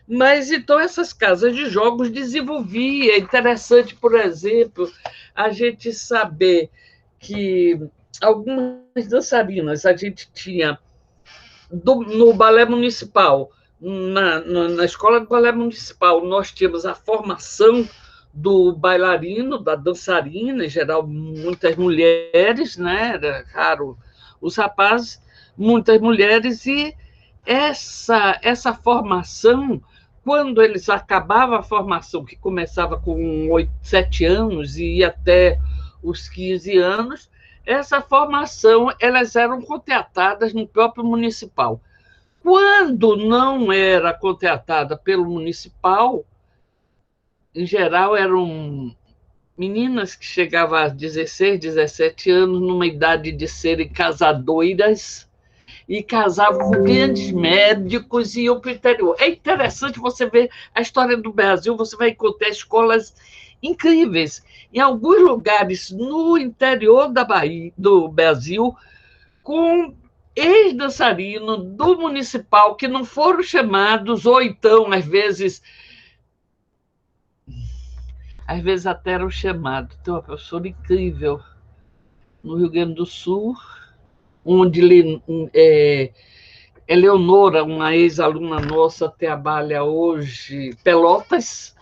Mas, então, essas casas de jogos desenvolvia. É interessante, por exemplo, a gente saber que algumas dançarinas a gente tinha no balé municipal, na escola de balé municipal, nós tínhamos a formação do bailarino, da dançarina, em geral, muitas mulheres, né? Era raro os rapazes, muitas mulheres, e essa formação, quando eles acabavam a formação, que começava com 7 anos e ia até os 15 anos, essa formação, elas eram contratadas no próprio municipal. Quando não era contratada pelo municipal, em geral, eram meninas que chegavam a 16, 17 anos, numa idade de serem casadoiras, e casavam com grandes médicos e iam para o interior. É interessante você ver a história do Brasil, você vai encontrar escolas incríveis. Em alguns lugares no interior da Bahia, do Brasil, com ex-dançarinos do municipal que não foram chamados, ou então, às vezes até eram chamados. Tem uma professora incrível no Rio Grande do Sul, onde Eleonora, uma ex-aluna nossa, trabalha hoje, Pelotas.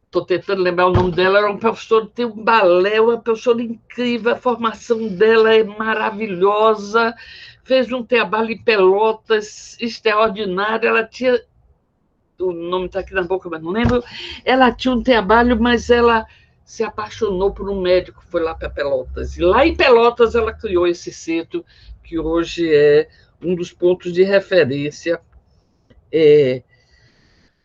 Estou tentando lembrar o nome dela, era uma professora, tem um balé, uma professora incrível, a formação dela é maravilhosa, fez um trabalho em Pelotas extraordinário, ela tinha, o nome está aqui na boca, mas não lembro, ela tinha um trabalho, mas ela se apaixonou por um médico, foi lá para Pelotas, e lá em Pelotas ela criou esse centro, que hoje é um dos pontos de referência,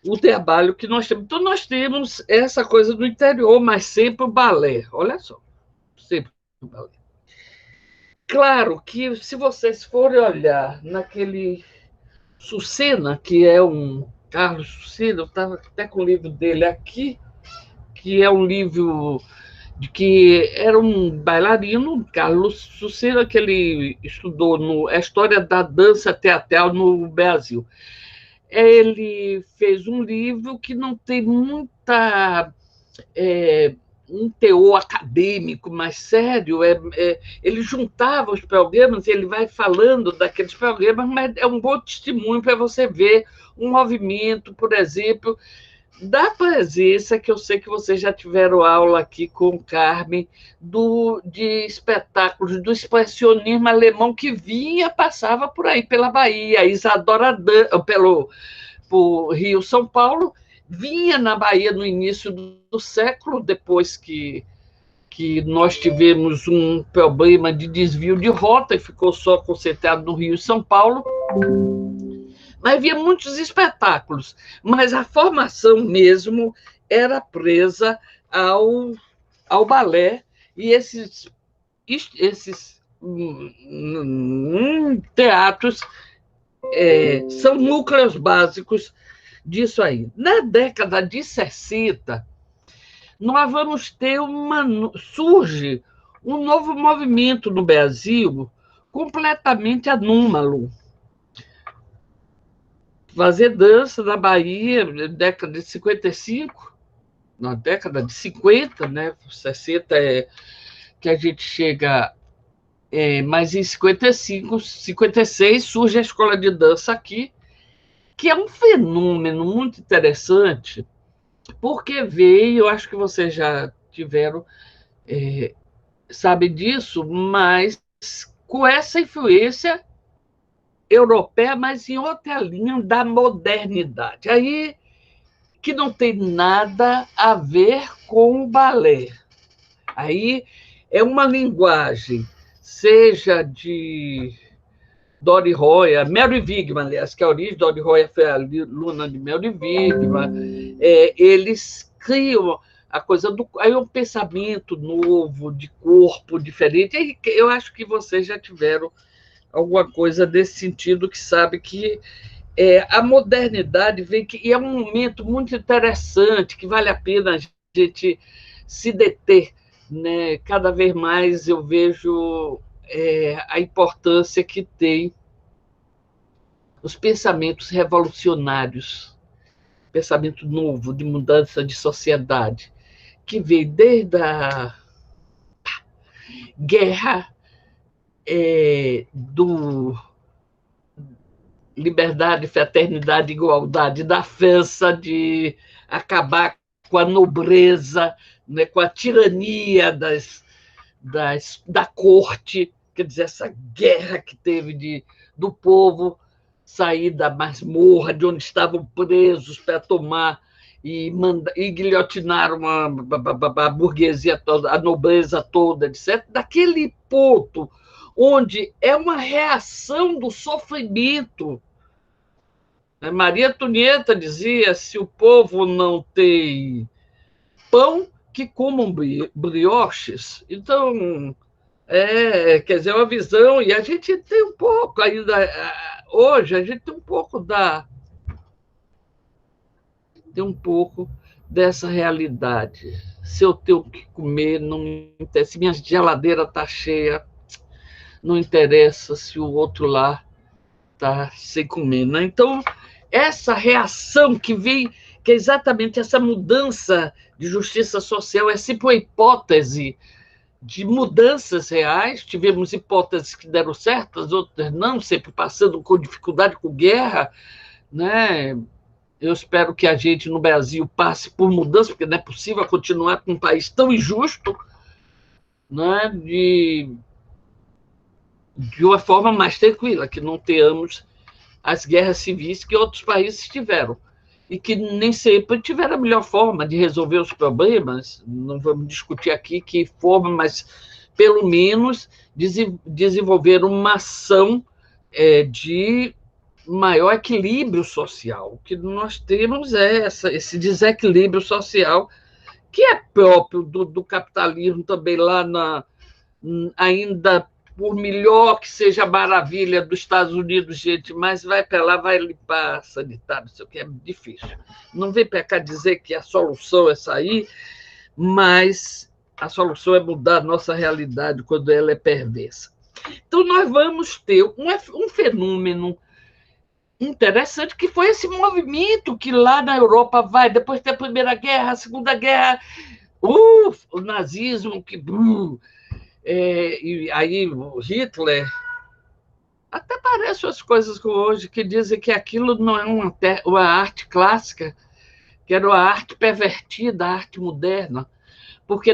o trabalho que nós temos. Então, nós temos essa coisa do interior, mas sempre o balé. Olha só, sempre o balé. Claro que, se vocês forem olhar naquele Sucena, que é um Carlos Sucena, eu estava até com o livro dele aqui, que é um livro de que era um bailarino, Carlos Sucena, que ele estudou a história da dança teatral no Brasil. Ele fez um livro que não tem muita um teor acadêmico mais sério, ele juntava os programas, ele vai falando daqueles programas, mas é um bom testemunho para você ver um movimento, por exemplo, da presença, que eu sei que vocês já tiveram aula aqui com Carmen, de espetáculos do expressionismo alemão que passava por aí, pela Bahia, Isadora por Rio, São Paulo, vinha na Bahia no início do século, depois que nós tivemos um problema de desvio de rota e ficou só concentrado no Rio e São Paulo. Mas havia muitos espetáculos, mas a formação mesmo era presa ao balé, e esses teatros são núcleos básicos disso aí. Na década de 60, nós vamos ter surge um novo movimento no Brasil completamente anômalo. Fazer dança na Bahia, na década de 55, na década de 50, né? 60 é que a gente chega, mas em 55, 56 surge a escola de dança aqui, que é um fenômeno muito interessante, porque veio, eu acho que vocês já tiveram, sabe disso, mas com essa influência europeia, mas em outra linha da modernidade. Aí que não tem nada a ver com o balé. Aí é uma linguagem, seja de Dori Roya, Mary Wigman, aliás, que a origem de Dori Roya foi a aluna de Mary Wigman, eles criam a coisa aí um pensamento novo, de corpo diferente. E eu acho que vocês já tiveram alguma coisa desse sentido, que sabe que a modernidade vem, e é um momento muito interessante, que vale a pena a gente se deter, né? Cada vez mais eu vejo a importância que tem os pensamentos revolucionários, pensamento novo de mudança de sociedade, que veio desde a guerra do liberdade, fraternidade, igualdade, da França, de acabar com a nobreza, né, com a tirania da corte, quer dizer, essa guerra que teve do povo sair da masmorra, de onde estavam presos para tomar e guilhotinar a burguesia toda, a nobreza toda, etc. Daquele ponto onde é uma reação do sofrimento. Maria Antonieta dizia: se o povo não tem pão, que comam brioches. Então, quer dizer, é uma visão, e a gente tem um pouco ainda, hoje, a gente tem um pouco dessa realidade. Se eu tenho o que comer, não me interessa. Se minha geladeira está cheia, não interessa se o outro lá está sem comer. Né? Então, essa reação que vem, que é exatamente essa mudança de justiça social, é sempre uma hipótese de mudanças reais. Tivemos hipóteses que deram certo, as outras não, sempre passando com dificuldade, com guerra, né? Eu espero que a gente, no Brasil, passe por mudança, porque não é possível continuar com um país tão injusto, né? de uma forma mais tranquila, que não tenhamos as guerras civis que outros países tiveram, e que nem sempre tiveram a melhor forma de resolver os problemas. Não vamos discutir aqui que forma, mas pelo menos desenvolver uma ação de maior equilíbrio social. O que nós temos é esse desequilíbrio social, que é próprio do capitalismo também, lá ainda, por melhor que seja a maravilha dos Estados Unidos, gente, mas vai para lá, vai limpar sanitário, isso que é difícil. Não vem para cá dizer que a solução é sair, mas a solução é mudar a nossa realidade quando ela é perversa. Então, nós vamos ter um fenômeno interessante, que foi esse movimento que lá na Europa vai, depois da Primeira Guerra, a Segunda Guerra, o nazismo, e aí o Hitler, até parece as coisas hoje, que dizem que aquilo não é uma arte clássica, que era uma arte pervertida, a arte moderna, porque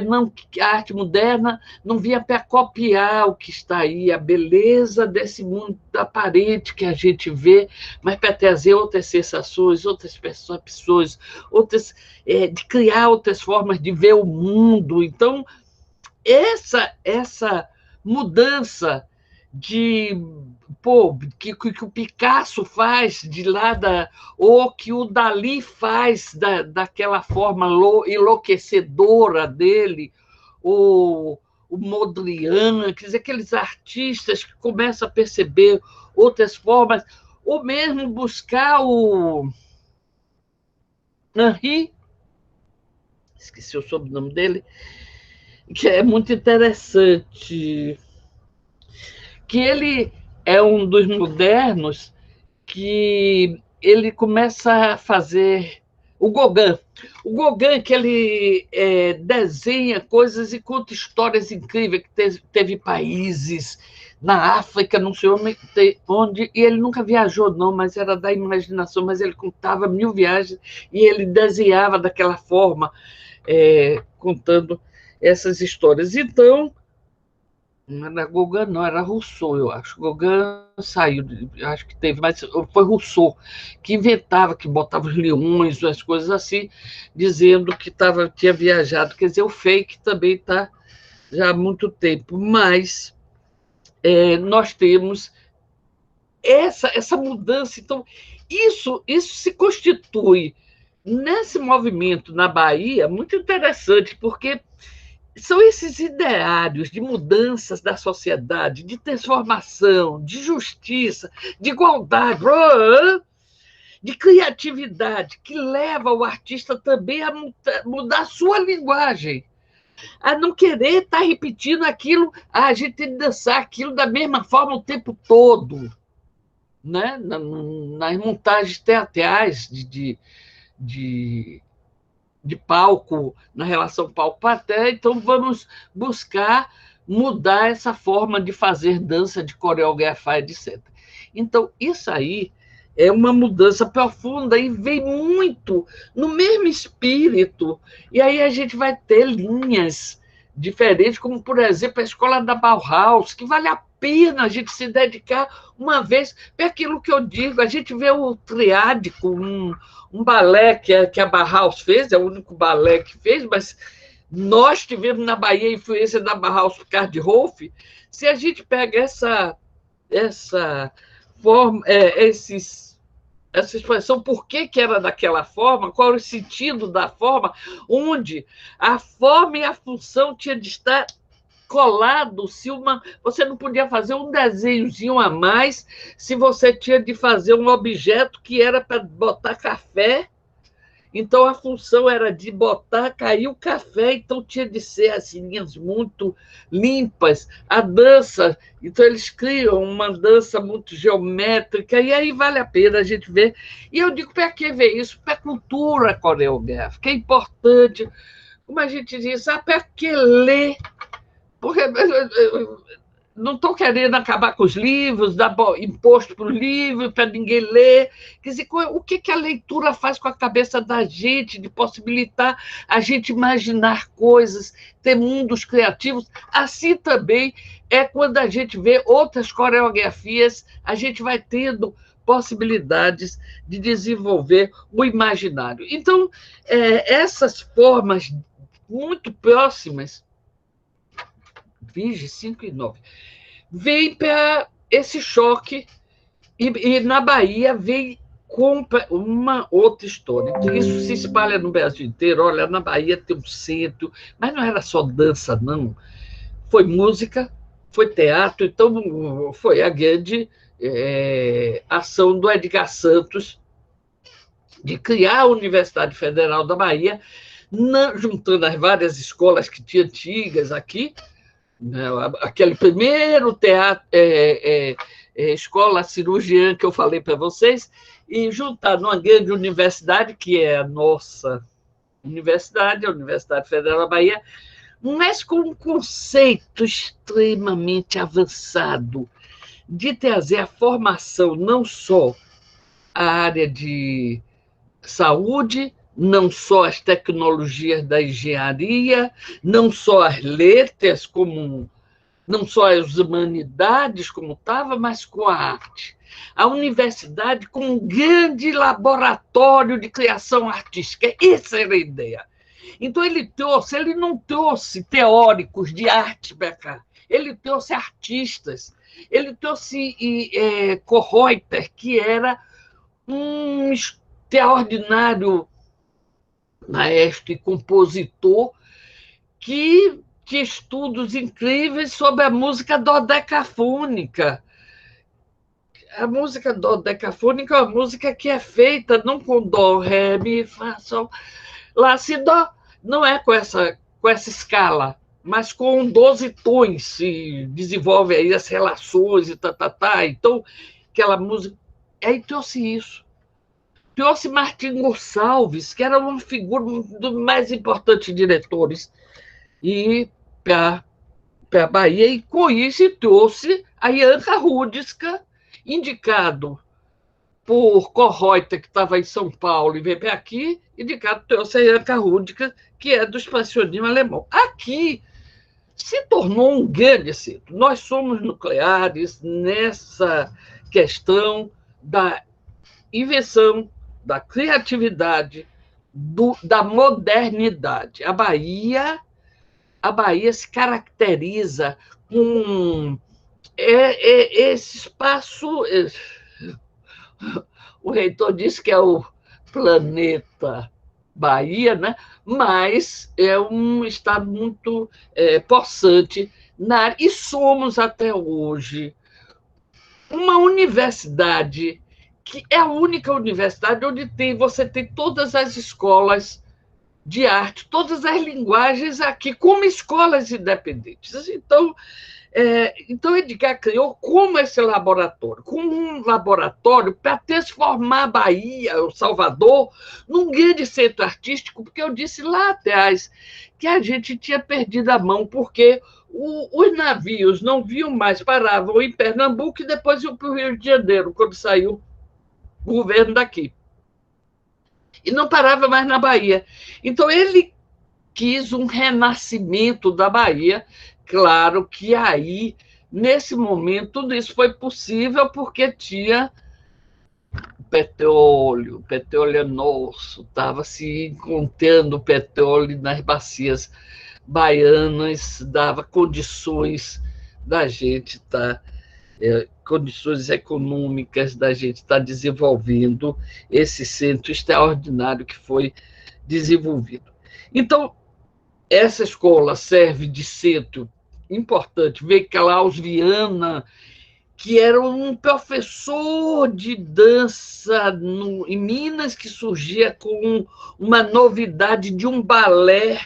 a arte moderna não vinha para copiar o que está aí, a beleza desse mundo aparente que a gente vê, mas para trazer outras sensações, outras percepções, de criar outras formas de ver o mundo. Então, essa mudança que o Picasso faz de lá, ou que o Dalí faz daquela forma enlouquecedora dele, o Mondrian, quer dizer, aqueles artistas que começam a perceber outras formas, ou mesmo buscar o Henri, esqueci o sobrenome dele, que é muito interessante, que ele é um dos modernos que ele começa a fazer o Gauguin. O Gauguin, que ele desenha coisas e conta histórias incríveis, que teve países na África, não sei onde, e ele nunca viajou, não, mas era da imaginação, mas ele contava 1000 viagens e ele desenhava daquela forma, contando essas histórias. Então, não era Gauguin, não, era Rousseau, eu acho. Gauguin saiu, acho que teve, mas foi Rousseau que inventava, que botava os leões, as coisas assim, dizendo que tinha viajado. Quer dizer, o fake também está já há muito tempo, mas nós temos essa mudança. Então, isso se constitui nesse movimento na Bahia muito interessante, porque são esses ideários de mudanças da sociedade, de transformação, de justiça, de igualdade, de criatividade, que leva o artista também a mudar a sua linguagem, a não querer estar repetindo aquilo, a gente tem que dançar aquilo da mesma forma o tempo todo. né, nas montagens teatrais de palco, na relação palco-plateia, então vamos buscar mudar essa forma de fazer dança, de coreografar, etc. Então, isso aí é uma mudança profunda e vem muito no mesmo espírito, e aí a gente vai ter linhas diferentes, como, por exemplo, a escola da Bauhaus, que vale a pena a gente se dedicar uma vez, é aquilo que eu digo, a gente vê o Triádico, um balé que a Bauhaus fez, é o único balé que fez, mas nós tivemos na Bahia a influência da Bauhaus por causa de Rolf. Se a gente pega essa forma, essa expressão, por que era daquela forma, qual era o sentido da forma, onde a forma e a função tinha de estar colado, você não podia fazer um desenhozinho a mais se você tinha de fazer um objeto que era para botar café. Então, a função era de botar, cair o café, então tinha de ser as linhas muito limpas. A dança, então eles criam uma dança muito geométrica, e aí vale a pena a gente ver. E eu digo, para que ver isso? Para a cultura coreográfica, é importante. Como a gente diz, para que ler? Porque não estou querendo acabar com os livros, dar imposto para o livro, para ninguém ler. Quer dizer, o que a leitura faz com a cabeça da gente, de possibilitar a gente imaginar coisas, ter mundos criativos. Assim também é quando a gente vê outras coreografias, a gente vai tendo possibilidades de desenvolver o imaginário. Então, essas formas muito próximas, 5 e 9, vem para esse choque, e na Bahia vem com uma outra história. Então, isso se espalha no Brasil inteiro. Olha, na Bahia tem um centro, mas não era só dança, não. Foi música, foi teatro, então foi a grande ação do Edgar Santos de criar a Universidade Federal da Bahia, juntando as várias escolas que tinha antigas aqui, aquele primeiro teatro, escola cirurgiã que eu falei para vocês, e juntar numa grande universidade, que é a nossa universidade, a Universidade Federal da Bahia, mas com um conceito extremamente avançado de trazer a formação, não só a área de saúde, não só as tecnologias da engenharia, não só as letras, não só as humanidades, como estava, mas com a arte. A universidade com um grande laboratório de criação artística. Essa era a ideia. Então, ele não trouxe teóricos de arte para cá, ele trouxe artistas, ele trouxe Kohreuter, que era um extraordinário maestro e compositor que tinha estudos incríveis sobre a música dodecafônica. A música dodecafônica é uma música que é feita não com dó, ré, mi, fá, sol, lá, si, dó, não é com essa escala, mas com 12 tons, se desenvolve aí as relações e Então, aquela música... Aí trouxe isso. Trouxe Martim Gonçalves, que era uma figura dos mais importantes diretores, e para a Bahia, e com isso trouxe a Janka Rudska, indicado por Kohreuter, que estava em São Paulo e veio para aqui, indicado, trouxe a Janka Rudska, que é do expressionismo alemão. Aqui se tornou um grande centro. Nós somos nucleares nessa questão da invenção, da criatividade, da modernidade. A Bahia se caracteriza com esse espaço. O reitor disse que é o planeta Bahia, né? Mas é um estado muito possante na área. E somos, até hoje, uma universidade que é a única universidade onde você tem todas as escolas de arte, todas as linguagens aqui, como escolas independentes. Então, Então, Edgar criou como esse laboratório, como um laboratório para transformar a Bahia, o Salvador, num grande centro artístico, porque eu disse lá atrás que a gente tinha perdido a mão, porque os navios não vinham mais, paravam em Pernambuco e depois iam para o Rio de Janeiro, quando saiu o governo daqui. E não parava mais na Bahia. Então, ele quis um renascimento da Bahia. Claro que aí, nesse momento, tudo isso foi possível porque tinha petróleo, o petróleo é nosso, estava se encontrando petróleo nas bacias baianas, dava condições da gente estar, condições econômicas da gente estar desenvolvendo esse centro extraordinário que foi desenvolvido. Então, essa escola serve de centro importante. Veio Klaus Viana, que era um professor de dança em Minas, que surgia com uma novidade de um balé.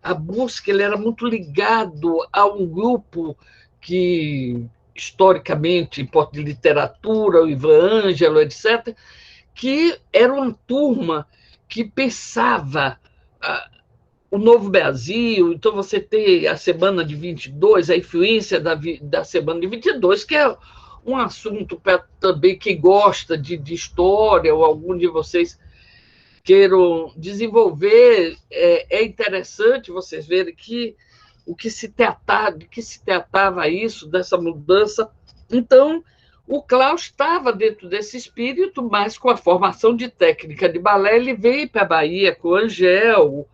A busca, ele era muito ligado a um grupo que, historicamente, em porta de literatura, o Ivan Ângelo, etc., que era uma turma que pensava o Novo Brasil. Então, você tem a Semana de 22, a influência da Semana de 22, que é um assunto para também quem gosta de história, ou algum de vocês queiram desenvolver. É interessante vocês verem que de que se tratava isso, dessa mudança. Então, o Klaus estava dentro desse espírito, mas com a formação de técnica de balé, ele veio para a Bahia com o Angel,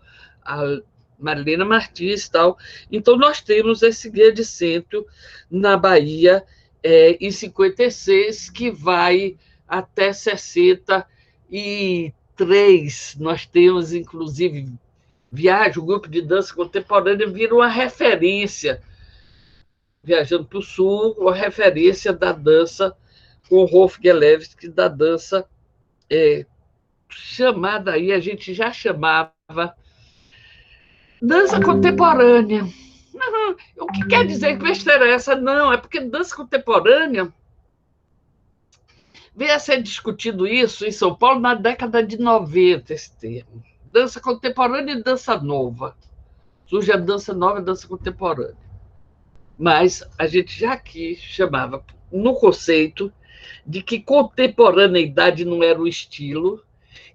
a Marilena Martins e tal. Então, nós temos esse grande centro na Bahia, em 56, que vai até 63. Nós temos, inclusive, o grupo de dança contemporânea vira uma referência, viajando para o Sul, uma referência da dança com Rolf Gelewski, da dança chamada aí, a gente já chamava dança contemporânea. O que quer dizer que besteira é essa? Não, é porque dança contemporânea veio a ser discutido isso em São Paulo na década de 90, esse termo. Dança contemporânea e dança nova. Surge a dança nova e a dança contemporânea. Mas a gente já aqui chamava, no conceito de que contemporaneidade não era o estilo,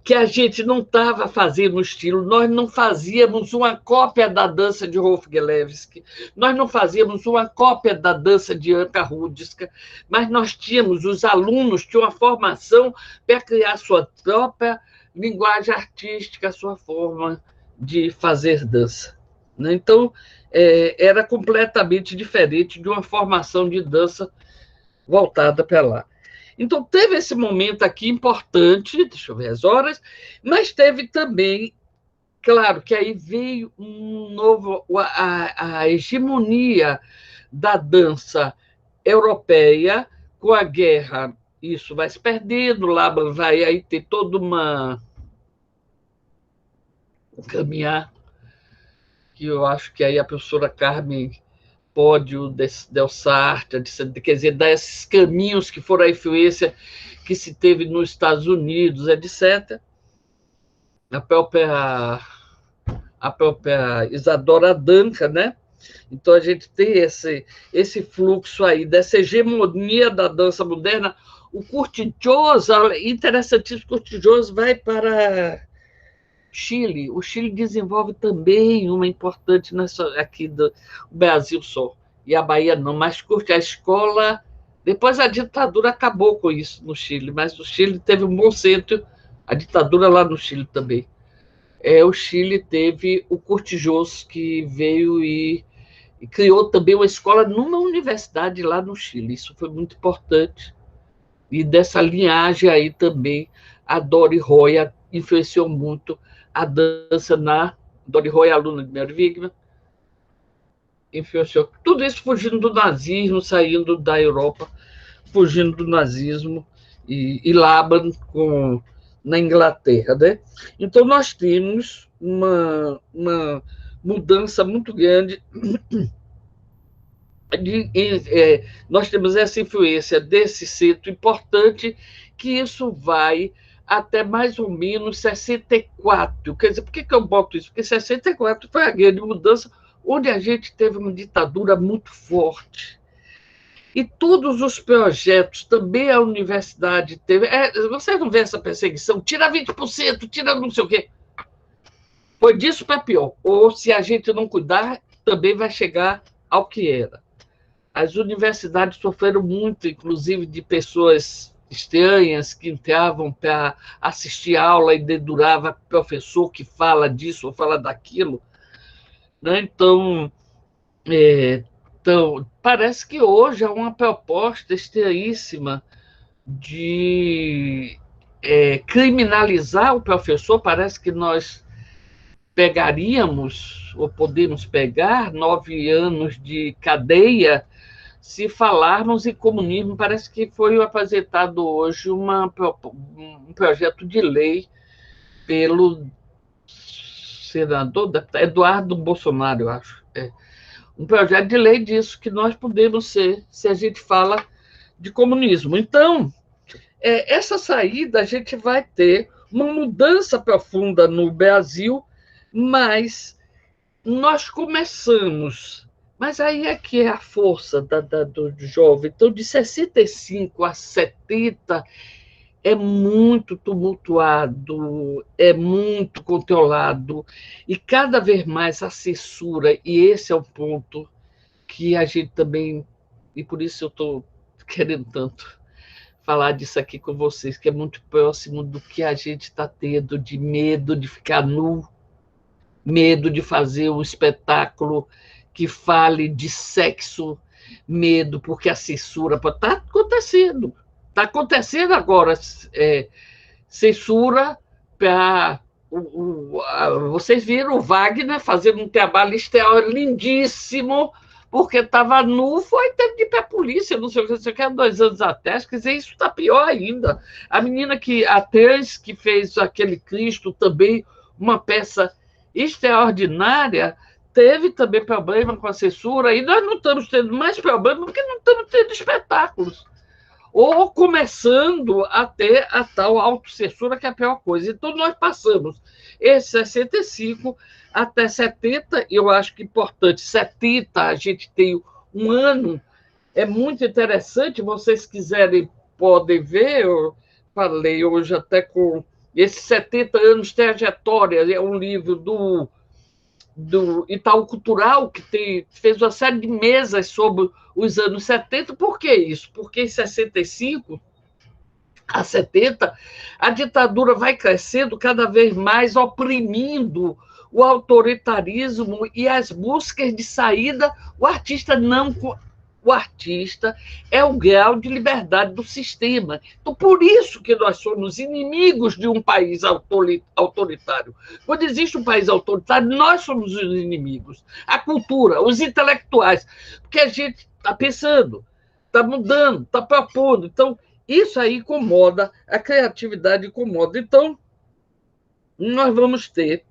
que a gente não estava fazendo o estilo, nós não fazíamos uma cópia da dança de Rolf Gelewski, nós não fazíamos uma cópia da dança de Anka Rudska, mas nós tínhamos, os alunos tinham uma formação para criar sua própria linguagem artística, sua forma de fazer dança. Então, era completamente diferente de uma formação de dança voltada para lá. Então, teve esse momento aqui importante, deixa eu ver as horas, mas teve também, claro, que aí veio um novo, a hegemonia da dança europeia com a guerra. Isso vai se perdendo, lá vai aí ter toda uma caminhar, que eu acho que aí a professora Carmen Pódio Del Sartre, quer dizer, desses caminhos que foram a influência que se teve nos Estados Unidos, etc. A própria Isadora Duncan, né? Então, a gente tem esse fluxo aí, dessa hegemonia da dança moderna. O Curti-Joz, interessantíssimo, o Curti-Joz vai para Chile. O Chile desenvolve também uma importante aqui do Brasil só, e a Bahia não, mas curte a escola. Depois a ditadura acabou com isso no Chile, mas o Chile teve um bom centro, a ditadura lá no Chile também. O Chile teve o Curti-Joz, que veio e criou também uma escola numa universidade lá no Chile. Isso foi muito importante. E dessa linhagem aí também, a Dori Roya influenciou muito a dança Dori Roya, aluna de Mary Wigman, influenciou. Tudo isso fugindo do nazismo, saindo da Europa, fugindo do nazismo, e Laban na Inglaterra, né? Então, nós temos uma mudança muito grande nós temos essa influência desse centro importante, que isso vai até mais ou menos 64. Quer dizer, por que eu boto isso? Porque 64 foi a grande mudança, onde a gente teve uma ditadura muito forte. E todos os projetos, também a universidade teve. Você não vê essa perseguição? Tira 20%, tira não sei o quê. Foi disso para pior. Ou, se a gente não cuidar, também vai chegar ao que era. As universidades sofreram muito, inclusive, de pessoas estranhas que entravam para assistir aula e dedurava professor que fala disso ou fala daquilo. Né? Então, parece que hoje há uma proposta estranhíssima de criminalizar o professor. Parece que nós pegaríamos, ou podemos pegar, 9 anos de cadeia se falarmos em comunismo. Parece que foi apresentado hoje um projeto de lei pelo senador Eduardo Bolsonaro, eu acho. Um projeto de lei disso, que nós podemos ser, se a gente fala de comunismo. Então, essa saída, a gente vai ter uma mudança profunda no Brasil, mas nós começamos. Mas aí é que é a força do jovem. Então, de 65 a 70, é muito tumultuado, é muito controlado, e cada vez mais a censura, e esse é o ponto que a gente também, e por isso eu estou querendo tanto falar disso aqui com vocês, que é muito próximo do que a gente está tendo de medo de ficar nu, medo de fazer um espetáculo que fale de sexo, medo porque a censura está acontecendo. Está acontecendo agora censura para... Vocês viram o Wagner fazendo um trabalho lindíssimo, porque estava nu, foi teve de ir para a polícia, não sei o que, há 2 anos atrás. Quer dizer, isso está pior ainda. A menina a trans, que fez aquele Cristo, também uma peça extraordinária, teve também problema com a censura, e nós não estamos tendo mais problema porque não estamos tendo espetáculos. Ou começando a ter a tal autocensura, que é a pior coisa. Então, nós passamos esse 65 até 70, e eu acho que é importante, 70, a gente tem um ano, é muito interessante, vocês quiserem, podem ver, eu falei hoje até com esses 70 anos de trajetória, é um livro do Itaú Cultural, que fez uma série de mesas sobre os anos 70. Por que isso? Porque em 65 a 70, a ditadura vai crescendo cada vez mais, oprimindo o autoritarismo e as buscas de saída. O artista é o grau de liberdade do sistema. Então, por isso que nós somos inimigos de um país autoritário. Quando existe um país autoritário, nós somos os inimigos. A cultura, os intelectuais, porque a gente está pensando, está mudando, está propondo. Então, isso aí incomoda, a criatividade incomoda. Então, nós vamos ter,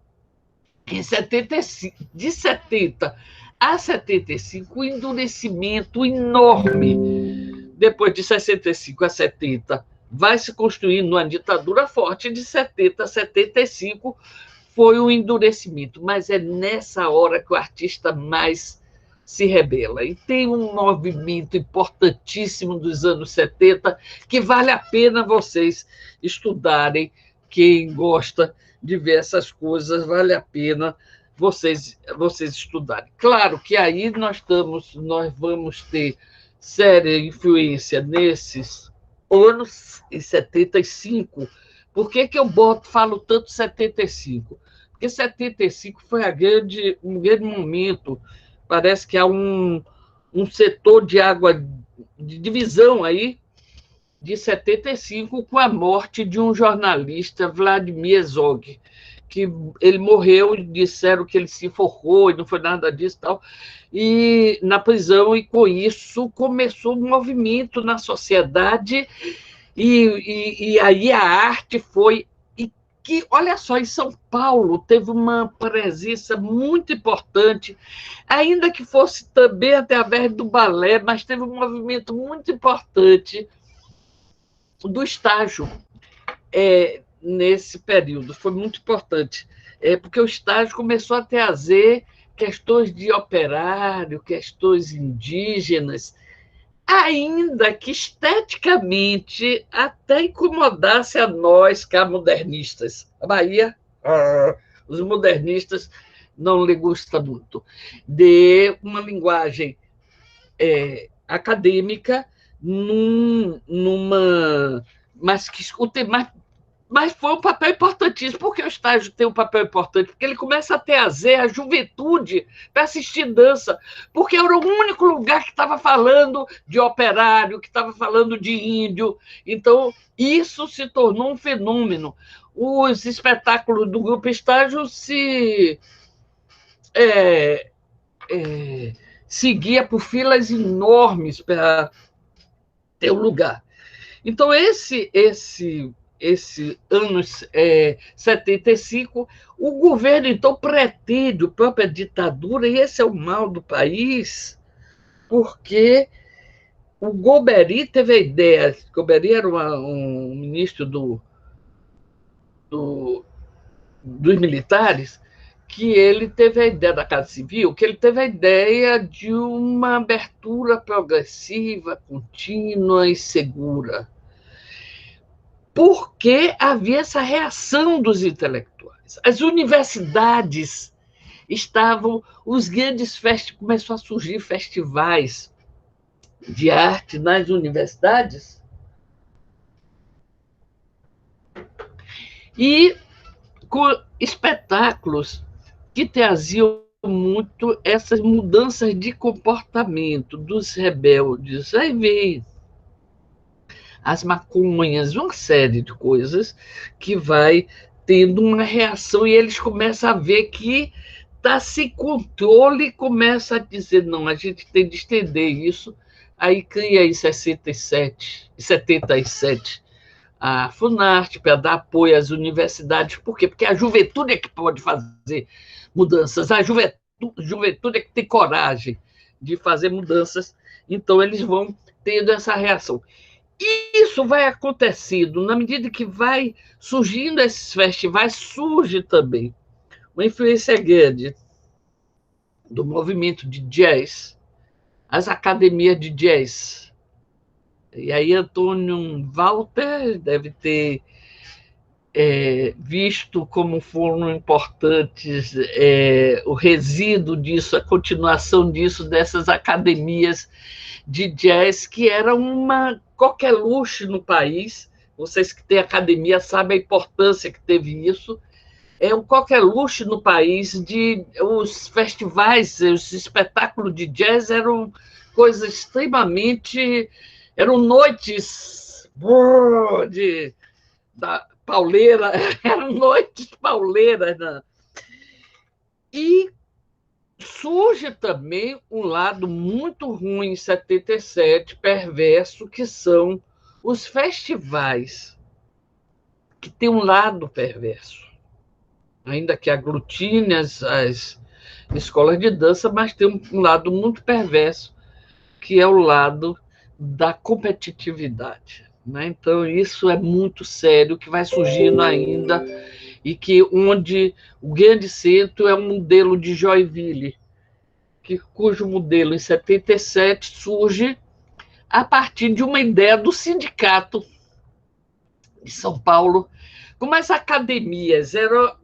em 75, de 70 a 75, um endurecimento enorme. Depois de 65 a 70, vai se construindo uma ditadura forte. De 70 a 75 foi um endurecimento, mas é nessa hora que o artista mais se rebela. E tem um movimento importantíssimo dos anos 70 que vale a pena vocês estudarem. Quem gosta de ver essas coisas, vale a pena vocês estudarem. Claro que aí nós vamos ter séria influência nesses anos, em 75. Por que eu falo tanto 75? Porque 75 foi um grande momento. Parece que há um setor de água de divisão aí, de 75, com a morte de um jornalista, Vladimir Herzog, que ele morreu, disseram que ele se enforcou, e não foi nada disso, tal, e na prisão, e com isso começou um movimento na sociedade, e aí a arte foi que, olha só, em São Paulo teve uma presença muito importante, ainda que fosse também através do balé, mas teve um movimento muito importante do estágio nesse período. Foi muito importante, porque o estágio começou a trazer questões de operário, questões indígenas, ainda que esteticamente até incomodasse a nós, cá modernistas. A Bahia, os modernistas não lhe gusta muito de uma linguagem acadêmica mas que escute mais. Mas foi um papel importantíssimo. Por que o estágio tem um papel importante? Porque ele começa a trazer a juventude para assistir dança, porque era o único lugar que estava falando de operário, que estava falando de índio. Então, isso se tornou um fenômeno. Os espetáculos do Grupo Estágio seguia por filas enormes para ter um lugar. Então, esse anos 75, o governo, então, pretende a própria ditadura, e esse é o mal do país, porque o Golbery teve a ideia, Golbery era um ministro dos militares, que ele teve a ideia da Casa Civil, que ele teve a ideia de uma abertura progressiva, contínua e segura, porque havia essa reação dos intelectuais. As universidades estavam, os grandes começou a surgir festivais de arte nas universidades, e com espetáculos que traziam muito essas mudanças de comportamento dos rebeldes. Aí veio as maconhas, uma série de coisas que vai tendo uma reação, e eles começam a ver que está sem controle, e começa a dizer, não, a gente tem de estender isso. Aí cria em 77 a Funarte para dar apoio às universidades. Por quê? Porque a juventude é que pode fazer mudanças, a juventude é que tem coragem de fazer mudanças, então eles vão tendo essa reação. E isso vai acontecendo, na medida que vai surgindo esses festivais, surge também uma influência grande do movimento de jazz, as academias de jazz. E aí Antônio Walter deve ter visto como foram importantes o resíduo disso, a continuação disso, dessas academias de jazz, que era uma coqueluche no país. Vocês que têm academia sabem a importância que teve isso. É um coqueluche no país. Os festivais, os espetáculos de jazz eram coisas extremamente... Eram noites da pauleira, eram noites pauleiras. Né? E surge também um lado muito ruim em 77, perverso, que são os festivais, que tem um lado perverso, ainda que aglutine as escolas de dança, mas tem um lado muito perverso, que é o lado da competitividade. Né? Então, isso é muito sério, que vai surgindo ainda, e que onde o grande centro é um modelo de Joinville, cujo modelo, em 77, surge a partir de uma ideia do sindicato de São Paulo, como as academias eram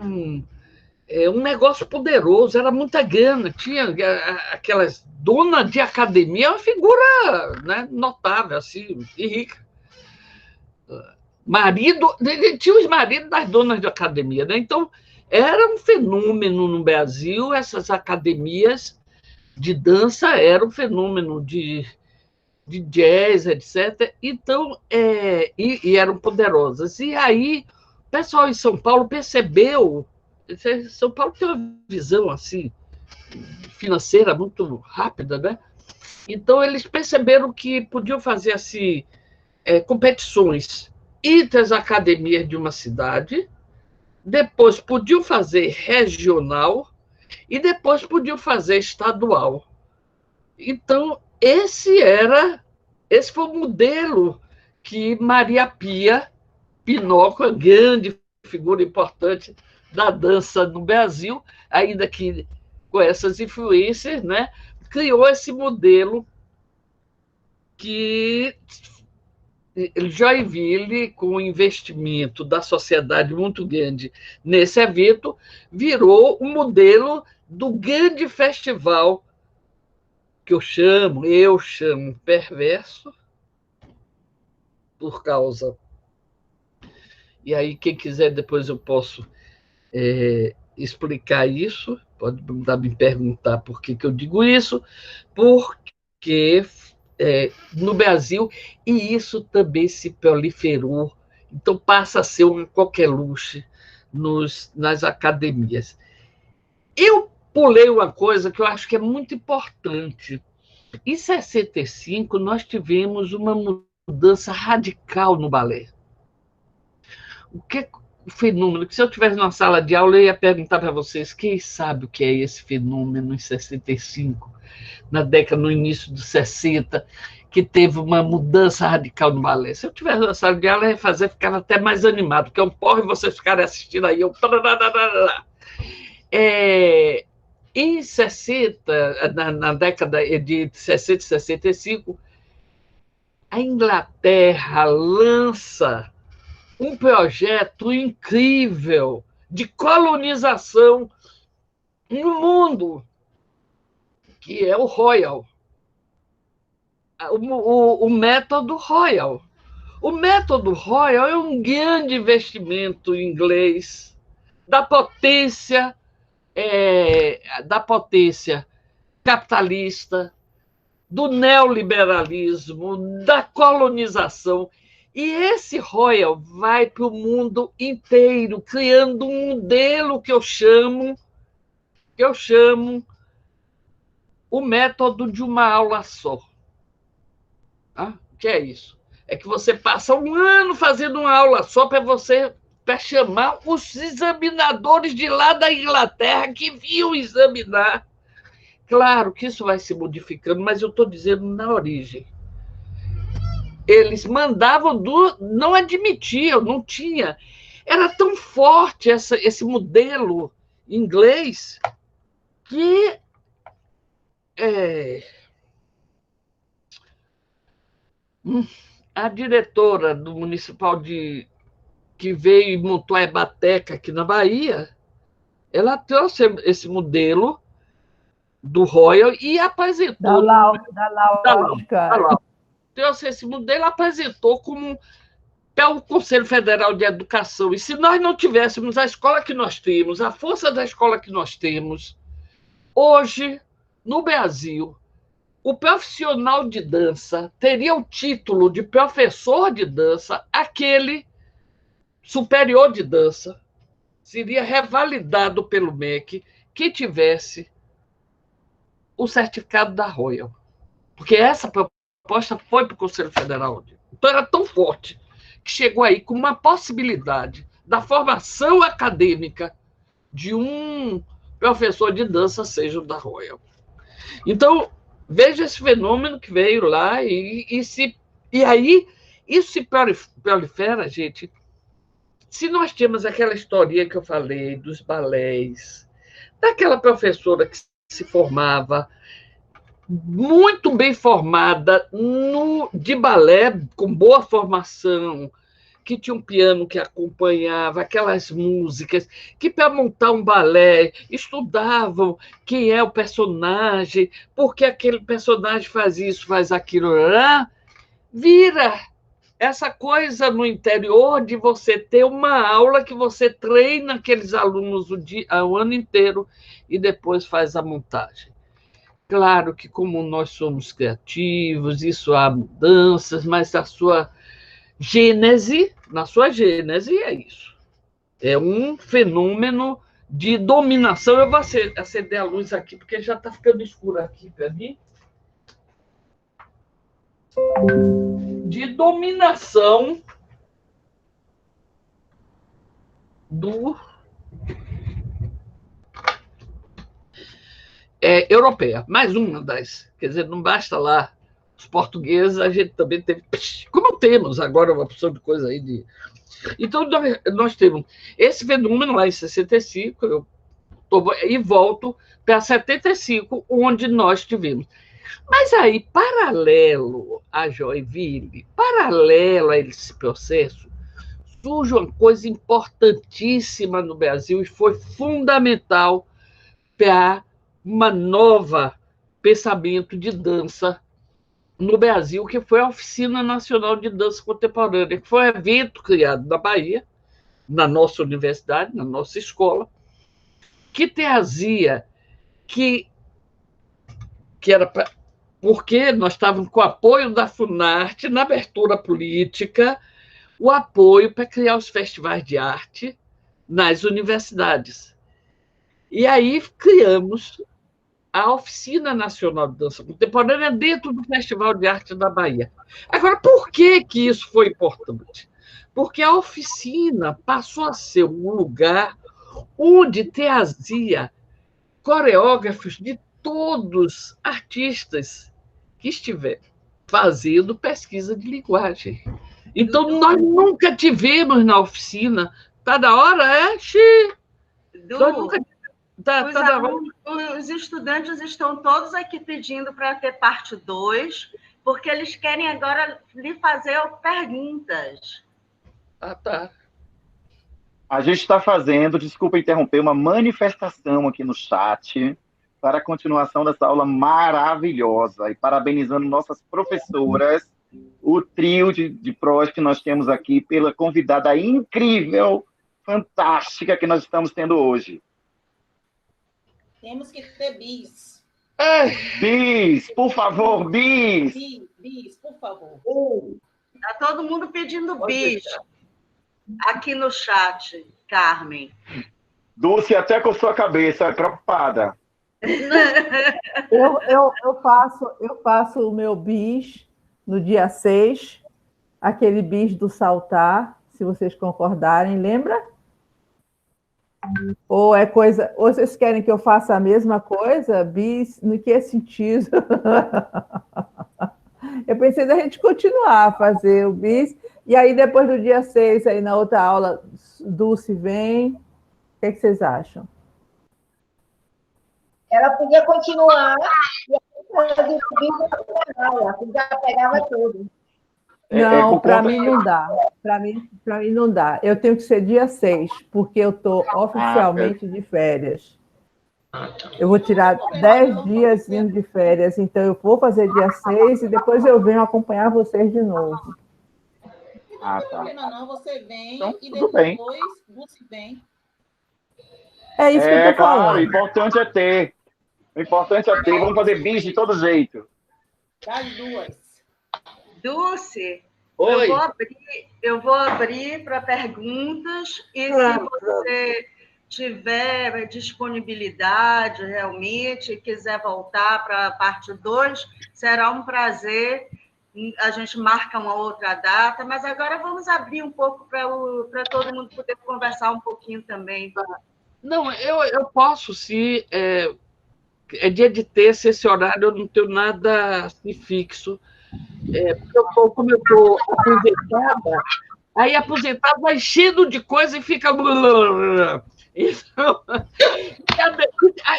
um negócio poderoso, era muita grana, tinha aquelas dona de academia, uma figura, né, notável, assim, e rica. Tinha os maridos das donas de academia, né? Então, era um fenômeno no Brasil, essas academias de dança eram um fenômeno de jazz, etc. Então, e eram poderosas. E aí, o pessoal em São Paulo percebeu. São Paulo tem uma visão assim financeira muito rápida, né? Então, eles perceberam que podiam fazer assim, competições entre as academias de uma cidade, depois podiam fazer regional e depois podiam fazer estadual. Então, esse foi o modelo que Maria Pia Pinocchio, a grande figura importante da dança no Brasil, ainda que com essas influências, né, criou esse modelo que Joinville, com o investimento da sociedade muito grande nesse evento, virou um modelo do grande festival que eu chamo perverso, por causa. E aí, quem quiser, depois eu posso explicar isso, pode me perguntar por que eu digo isso, porque no Brasil, e isso também se proliferou, então passa a ser uma coqueluche nas academias. Eu pulei uma coisa que eu acho que é muito importante. Em 65, nós tivemos uma mudança radical no balé. O fenômeno, que se eu estivesse numa sala de aula, eu ia perguntar para vocês, quem sabe o que é esse fenômeno em 65, no início dos 60, que teve uma mudança radical no balé. Se eu tivesse na sala de aula, eu ia ficar até mais animado, porque é um porre vocês ficarem assistindo aí. Em 60, na década de 60 e 65, a Inglaterra lança um projeto incrível de colonização no mundo, que é o Royal, o método Royal. O método Royal é um grande investimento inglês da potência capitalista, do neoliberalismo, da colonização. E esse Royal vai para o mundo inteiro, criando um modelo que eu chamo o método de uma aula só. Ah, o que é isso? É que você passa um ano fazendo uma aula só para chamar os examinadores de lá da Inglaterra que vinham examinar. Claro que isso vai se modificando, mas eu estou dizendo na origem. Eles mandavam, não admitiam, não tinha. Era tão forte esse modelo inglês que a diretora do Municipal que veio e montou a Ebateca aqui na Bahia, ela trouxe esse modelo do Royal e apresentou... Da Lau. Trouxe esse modelo e apresentou como para o Conselho Federal de Educação. E se nós não tivéssemos a escola que nós temos, a força da escola que nós temos, hoje, no Brasil, o profissional de dança teria o título de professor de dança, aquele superior de dança seria revalidado pelo MEC que tivesse o certificado da Royal. Porque essa proposta foi para o Conselho Federal. Então, era tão forte que chegou aí com uma possibilidade da formação acadêmica de um professor de dança, seja o da Royal. Então, veja esse fenômeno que veio lá e aí isso se prolifera, gente. Se nós temos aquela historinha que eu falei dos balés, daquela professora que se formava muito bem formada de balé, com boa formação, que tinha um piano que acompanhava, aquelas músicas, que para montar um balé estudavam quem é o personagem, porque aquele personagem faz isso, faz aquilo, vira essa coisa no interior de você ter uma aula que você treina aqueles alunos o ano inteiro e depois faz a montagem. Claro que, como nós somos criativos, isso há mudanças, mas na sua gênese é isso. É um fenômeno de dominação. Eu vou acender a luz aqui, porque já está ficando escuro aqui para mim. De dominação europeia. Mais uma das. Quer dizer, não basta lá os portugueses, a gente também teve. Como temos agora uma opção de coisa aí de. Então, nós temos esse fenômeno lá em 65, e volto para 75, onde nós tivemos. Mas aí, paralelo a Joinville, paralelo a esse processo, surge uma coisa importantíssima no Brasil e foi fundamental para uma nova pensamento de dança no Brasil, que foi a Oficina Nacional de Dança Contemporânea, que foi um evento criado na Bahia, na nossa universidade, na nossa escola, que trazia que era porque nós estávamos com o apoio da Funarte na abertura política, o apoio para criar os festivais de arte nas universidades. E aí criamos a Oficina Nacional de Dança Contemporânea dentro do Festival de Arte da Bahia. Agora, por que isso foi importante? Porque a oficina passou a ser um lugar onde trazia coreógrafos de todos artistas que estiveram fazendo pesquisa de linguagem. Então, nós nunca tivemos na oficina. Está da hora, Nós nunca os estudantes estão todos aqui pedindo para ter parte 2, porque eles querem agora lhe fazer perguntas. Tá. A gente está fazendo, desculpa interromper, uma manifestação aqui no chat para a continuação dessa aula maravilhosa e parabenizando nossas professoras, o trio de prós que nós temos aqui, pela convidada incrível, fantástica que nós estamos tendo hoje. Temos que ter bis. Bis, por favor, bis. Bis, por favor. Está todo mundo pedindo bis aqui no chat, Carmen. Dulce até com sua cabeça, é preocupada. Eu faço o meu bis no dia 6, aquele bis do saltar, se vocês concordarem, lembra? Ou é coisa, ou vocês querem que eu faça a mesma coisa? Bis, no que sentido? Eu pensei da gente continuar a fazer o bis, e aí depois do dia 6, aí na outra aula, Dulce vem. O que vocês acham? Ela podia continuar e fazer o bis, já pegava tudo. Não, para mim não dá. Para mim não dá. Eu tenho que ser dia 6, porque eu estou oficialmente de férias. Eu vou tirar 10 dias de férias, então eu vou fazer dia 6 e depois eu venho acompanhar vocês de novo. Tá. Não, você vem então, e depois você vem. É isso que eu estou falando. Claro, o importante é ter. O importante é ter. Vamos fazer bis de todo jeito. Das duas. Dulce, Oi. eu vou abrir para perguntas e se você tiver disponibilidade realmente e quiser voltar para a parte 2, será um prazer. A gente marca uma outra data, mas agora vamos abrir um pouco para todo mundo poder conversar um pouquinho também. Não, eu posso, se é dia de terça, esse horário eu não tenho nada assim, fixo. Porque como eu estou aposentada, aí aposentada vai enchendo de coisa e fica. Então,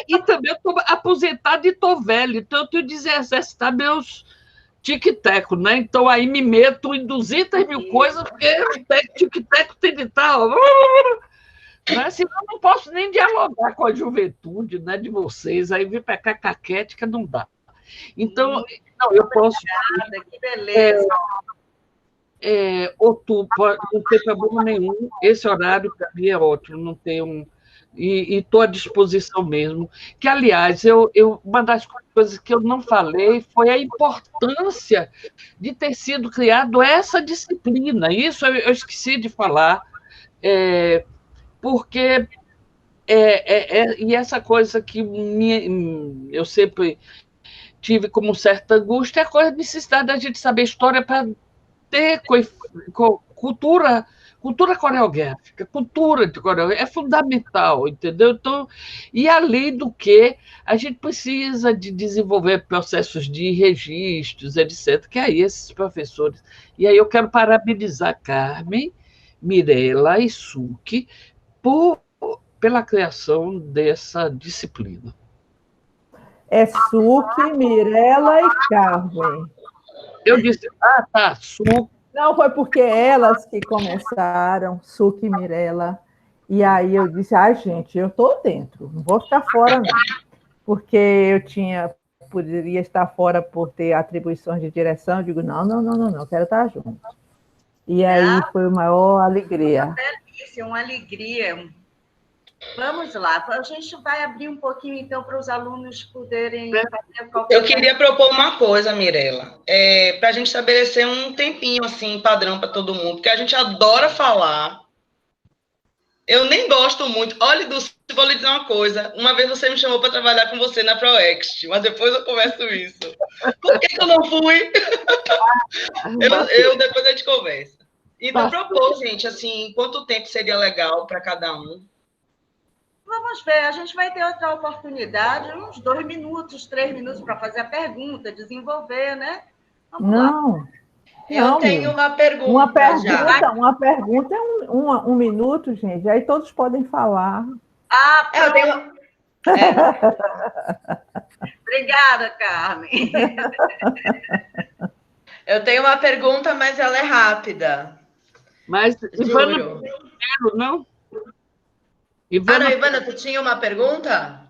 e também eu estou aposentada e estou velha, então eu tenho de exercitar meus tic-teco, né? Então aí me meto em 200 mil coisas, porque tic-teco tem de estar. Né? Senão eu não posso nem dialogar com a juventude, né, de vocês, aí vir para cá caquética não dá. Então, não, eu posso. Que beleza. Outubro, não tem problema nenhum. Esse horário para mim é ótimo, não tem e estou à disposição mesmo. Que, aliás, uma das coisas que eu não falei foi a importância de ter sido criado essa disciplina. Isso eu esqueci de falar, porque e essa coisa que eu sempre tive como certa angústia é a necessidade da gente saber história para ter cultura cultura coreográfica, cultura de coreografia é fundamental, entendeu? Então, e além do que, a gente precisa de desenvolver processos de registros, etc., que aí esses professores... E aí eu quero parabenizar Carmen, Mirela e Suki pela criação dessa disciplina. É Suki, Mirela e Carmen. Eu disse, tá, Suki. Não, foi porque elas que começaram, Suki e Mirela. E aí eu disse, gente, eu estou dentro, não vou ficar fora, não. Porque poderia estar fora por ter atribuições de direção. Eu digo, não, quero estar junto. E aí foi a maior alegria. Uma delícia, uma alegria. Vamos lá, a gente vai abrir um pouquinho, então, para os alunos poderem fazer qualquer... Eu queria propor uma coisa, Mirela, para a gente estabelecer um tempinho, assim, padrão para todo mundo, porque a gente adora falar. Eu nem gosto muito. Olha, Dulce, vou lhe dizer uma coisa. Uma vez você me chamou para trabalhar com você na ProExt, mas depois eu converso isso. Por que eu não fui? Depois a gente conversa. Então, propor, gente, assim, quanto tempo seria legal para cada um? Vamos ver, a gente vai ter outra oportunidade, uns 2 minutos, 3 minutos para fazer a pergunta, desenvolver, né? Vamos lá. Eu tenho uma pergunta. Uma pergunta é um minuto, gente. Aí todos podem falar. Eu tenho... Obrigada, Carmen. Eu tenho uma pergunta, mas ela é rápida. Mas, Ivana, não? Ivana, tu tinha uma pergunta?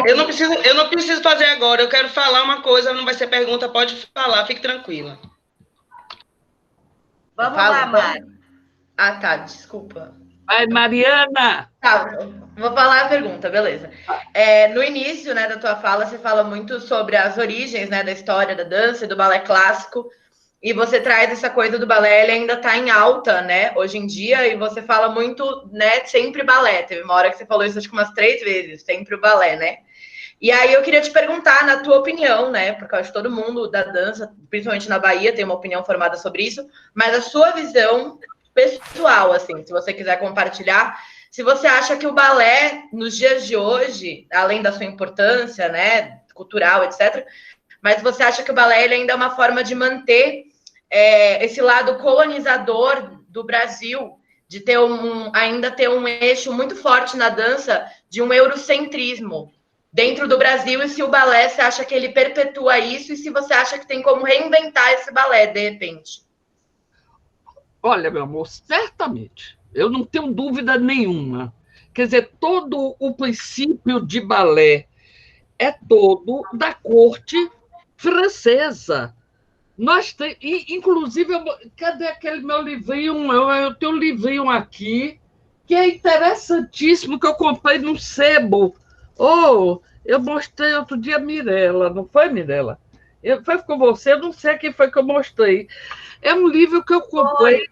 Eu não preciso fazer agora, eu quero falar uma coisa, não vai ser pergunta, pode falar, fique tranquila. Vamos lá, Mari. Tá, desculpa. Vai, Mariana! Tá, vou falar a pergunta, beleza. No início, né, da tua fala, você fala muito sobre as origens, né, da história da dança e do balé clássico, e você traz essa coisa do balé, ele ainda está em alta, né, hoje em dia, e você fala muito, né, sempre balé. Teve uma hora que você falou isso, acho que umas 3 vezes, sempre o balé, né? E aí eu queria te perguntar, na tua opinião, né, porque eu acho que todo mundo da dança, principalmente na Bahia, tem uma opinião formada sobre isso, mas a sua visão pessoal, assim, se você quiser compartilhar, se você acha que o balé, nos dias de hoje, além da sua importância, né, cultural, etc., mas você acha que o balé ele ainda é uma forma de manter esse lado colonizador do Brasil, de ter ainda ter um eixo muito forte na dança de um eurocentrismo dentro do Brasil, e se o balé, você acha que ele perpetua isso, e se você acha que tem como reinventar esse balé, de repente? Olha, meu amor, certamente. Eu não tenho dúvida nenhuma. Quer dizer, todo o princípio de balé é todo da corte francesa. Inclusive, cadê aquele meu livrinho? Eu tenho um livrinho aqui que é interessantíssimo, que eu comprei no sebo. Eu mostrei outro dia a Mirela, não foi, Mirela? Foi com você, eu não sei quem foi que eu mostrei. É um livro que eu comprei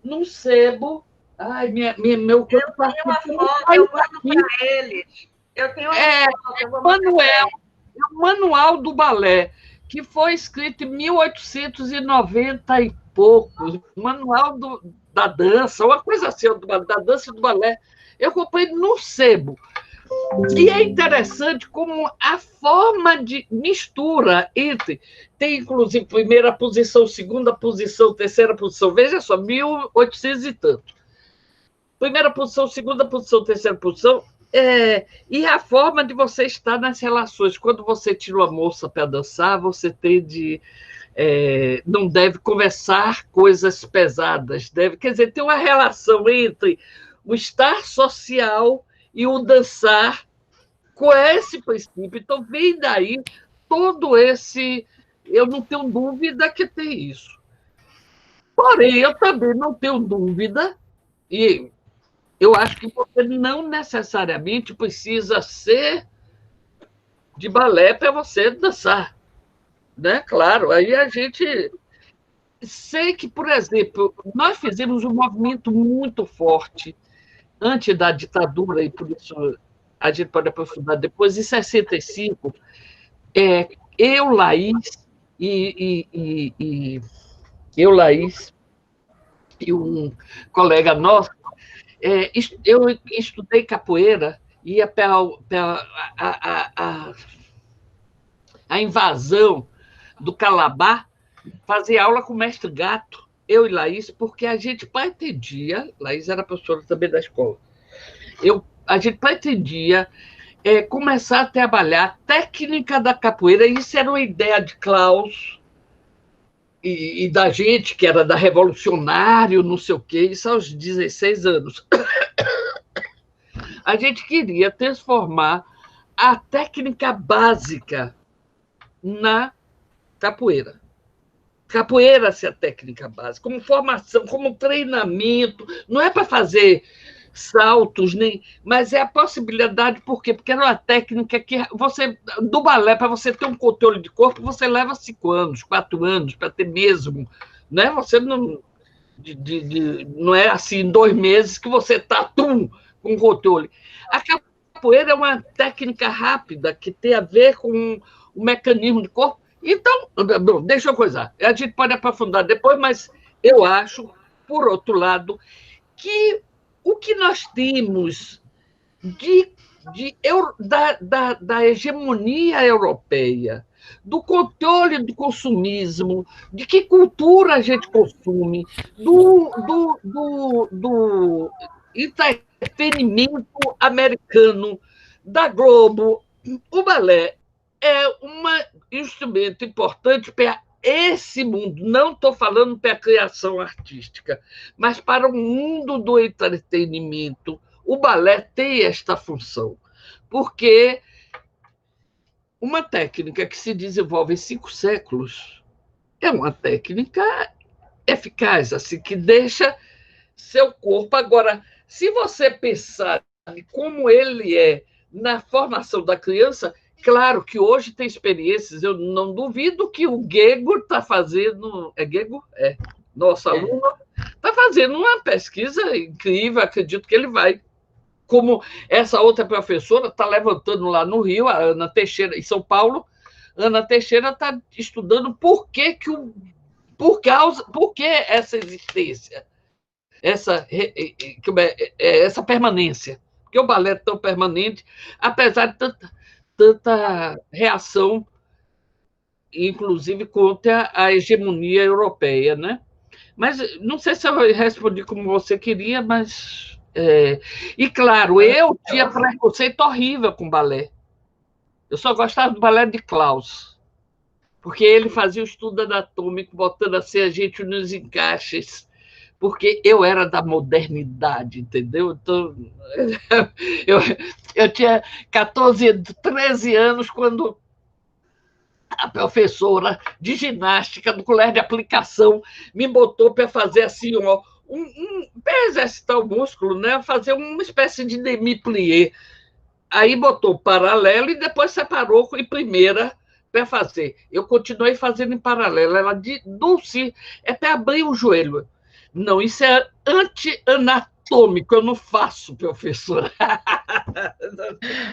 num sebo. Ai, meu corpo. Eu tenho uma foto, eu mando para eles. Eu tenho uma foto, eu vou Manuel. É o Manual do Balé, que foi escrito em 1890 e poucos, Manual da Dança, uma coisa assim, da dança e do balé. Eu comprei no sebo. E é interessante como a forma de mistura entre... Tem, inclusive, primeira posição, segunda posição, terceira posição. Veja só, 1800 e tanto. Primeira posição, segunda posição, terceira posição... e a forma de você estar nas relações. Quando você tira uma moça para dançar, você não deve conversar coisas pesadas. Quer dizer, tem uma relação entre o estar social e o dançar com esse princípio. Então, vem daí todo esse... Eu não tenho dúvida que tem isso. Porém, eu também não tenho dúvida, e eu acho que você não necessariamente precisa ser de balé para você dançar, né? Claro, aí a gente... Sei que, por exemplo, nós fizemos um movimento muito forte antes da ditadura, e por isso a gente pode aprofundar depois, em 65, Laís e um colega nosso, eu estudei capoeira, ia para a invasão do Calabar, fazia aula com o mestre Gato, eu e Laís, porque a gente pretendia, Laís era professora também da escola, a gente pretendia começar a trabalhar a técnica da capoeira, e isso era uma ideia de Klaus e da gente, que era da Revolucionário, não sei o quê, isso aos 16 anos. A gente queria transformar a técnica básica na capoeira. Capoeira ser a técnica básica, como formação, como treinamento, não é para fazer saltos, mas é a possibilidade, por quê? Porque era uma técnica que do balé, para você ter um controle de corpo, você leva 5 anos, 4 anos, para ter mesmo, né? Você não, não é assim, em 2 meses que você está com controle. A capoeira é uma técnica rápida que tem a ver com o mecanismo do corpo. Então, deixa eu coisar, a gente pode aprofundar depois, mas eu acho, por outro lado, que o que nós temos da hegemonia europeia, do controle do consumismo, de que cultura a gente consome, do entretenimento americano, da Globo, o balé é um instrumento importante para esse mundo. Não estou falando para a criação artística, mas para o mundo do entretenimento. O balé tem esta função, porque uma técnica que se desenvolve em 5 séculos é uma técnica eficaz, assim, que deixa seu corpo. Agora, se você pensar em como ele é na formação da criança, claro que hoje tem experiências, eu não duvido que o Gego está fazendo... É Gego? É. Nosso aluno está fazendo uma pesquisa incrível, acredito que ele vai. Como essa outra professora está levantando lá no Rio, a Ana Teixeira, em São Paulo, Ana Teixeira está estudando por que essa existência, essa permanência. Porque o balé é tão permanente, apesar de tanta reação, inclusive contra a hegemonia europeia, né? Mas não sei se eu respondi como você queria, mas... E, claro, eu tinha preconceito horrível com balé. Eu só gostava do balé de Klaus, porque ele fazia o estudo anatômico, botando assim a gente nos encaixes, porque eu era da modernidade, entendeu? Então, eu tinha 13 anos quando a professora de ginástica do colégio de aplicação me botou para fazer assim, para exercitar o músculo, né? Fazer uma espécie de demi-plié. Aí botou paralelo e depois separou em primeira para fazer. Eu continuei fazendo em paralelo. Ela disse, Dulce, é para abrir o joelho. Não, isso é anti-anatômico, eu não faço, professora.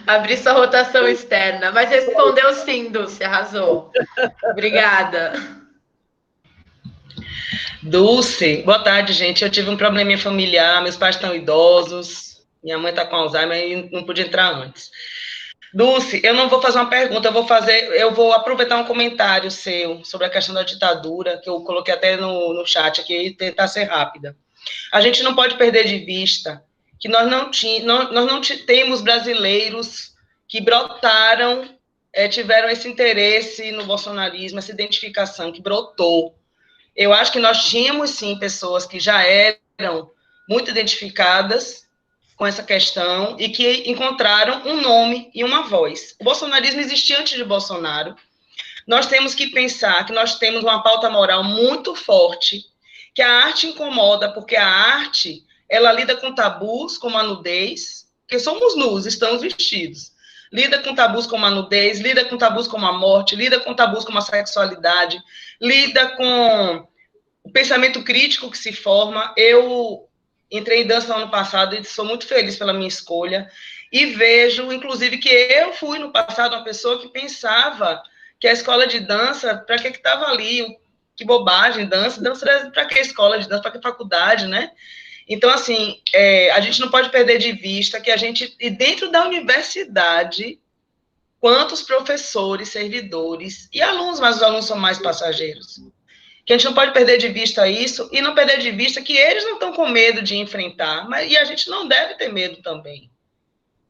Abrir sua rotação externa, mas respondeu sim, Dulce, arrasou. Obrigada. Dulce, boa tarde, gente. Eu tive um probleminha familiar, meus pais estão idosos, minha mãe está com Alzheimer e não pude entrar antes. Dulce, eu não vou fazer uma pergunta, eu vou aproveitar um comentário seu sobre a questão da ditadura, que eu coloquei até no chat aqui, e tentar ser rápida. A gente não pode perder de vista que nós não temos brasileiros que brotaram, tiveram esse interesse no bolsonarismo, essa identificação que brotou. Eu acho que nós tínhamos, sim, pessoas que já eram muito identificadas com essa questão e que encontraram um nome e uma voz. O bolsonarismo existia antes de Bolsonaro. Nós temos que pensar que nós temos uma pauta moral muito forte, que a arte incomoda, porque a arte, ela lida com tabus como a nudez, porque somos nus, estamos vestidos. Lida com tabus como a nudez, lida com tabus como a morte, lida com tabus como a sexualidade, lida com o pensamento crítico que se forma. Eu entrei em dança no ano passado e sou muito feliz pela minha escolha. E vejo, inclusive, que eu fui no passado uma pessoa que pensava que a escola de dança, para que estava ali? Que bobagem, dança para que escola de dança, para que faculdade, né? Então, assim, a gente não pode perder de vista que e dentro da universidade, quantos professores, servidores e alunos, mas os alunos são mais passageiros. Que a gente não pode perder de vista isso e não perder de vista que eles não estão com medo de enfrentar, e a gente não deve ter medo também,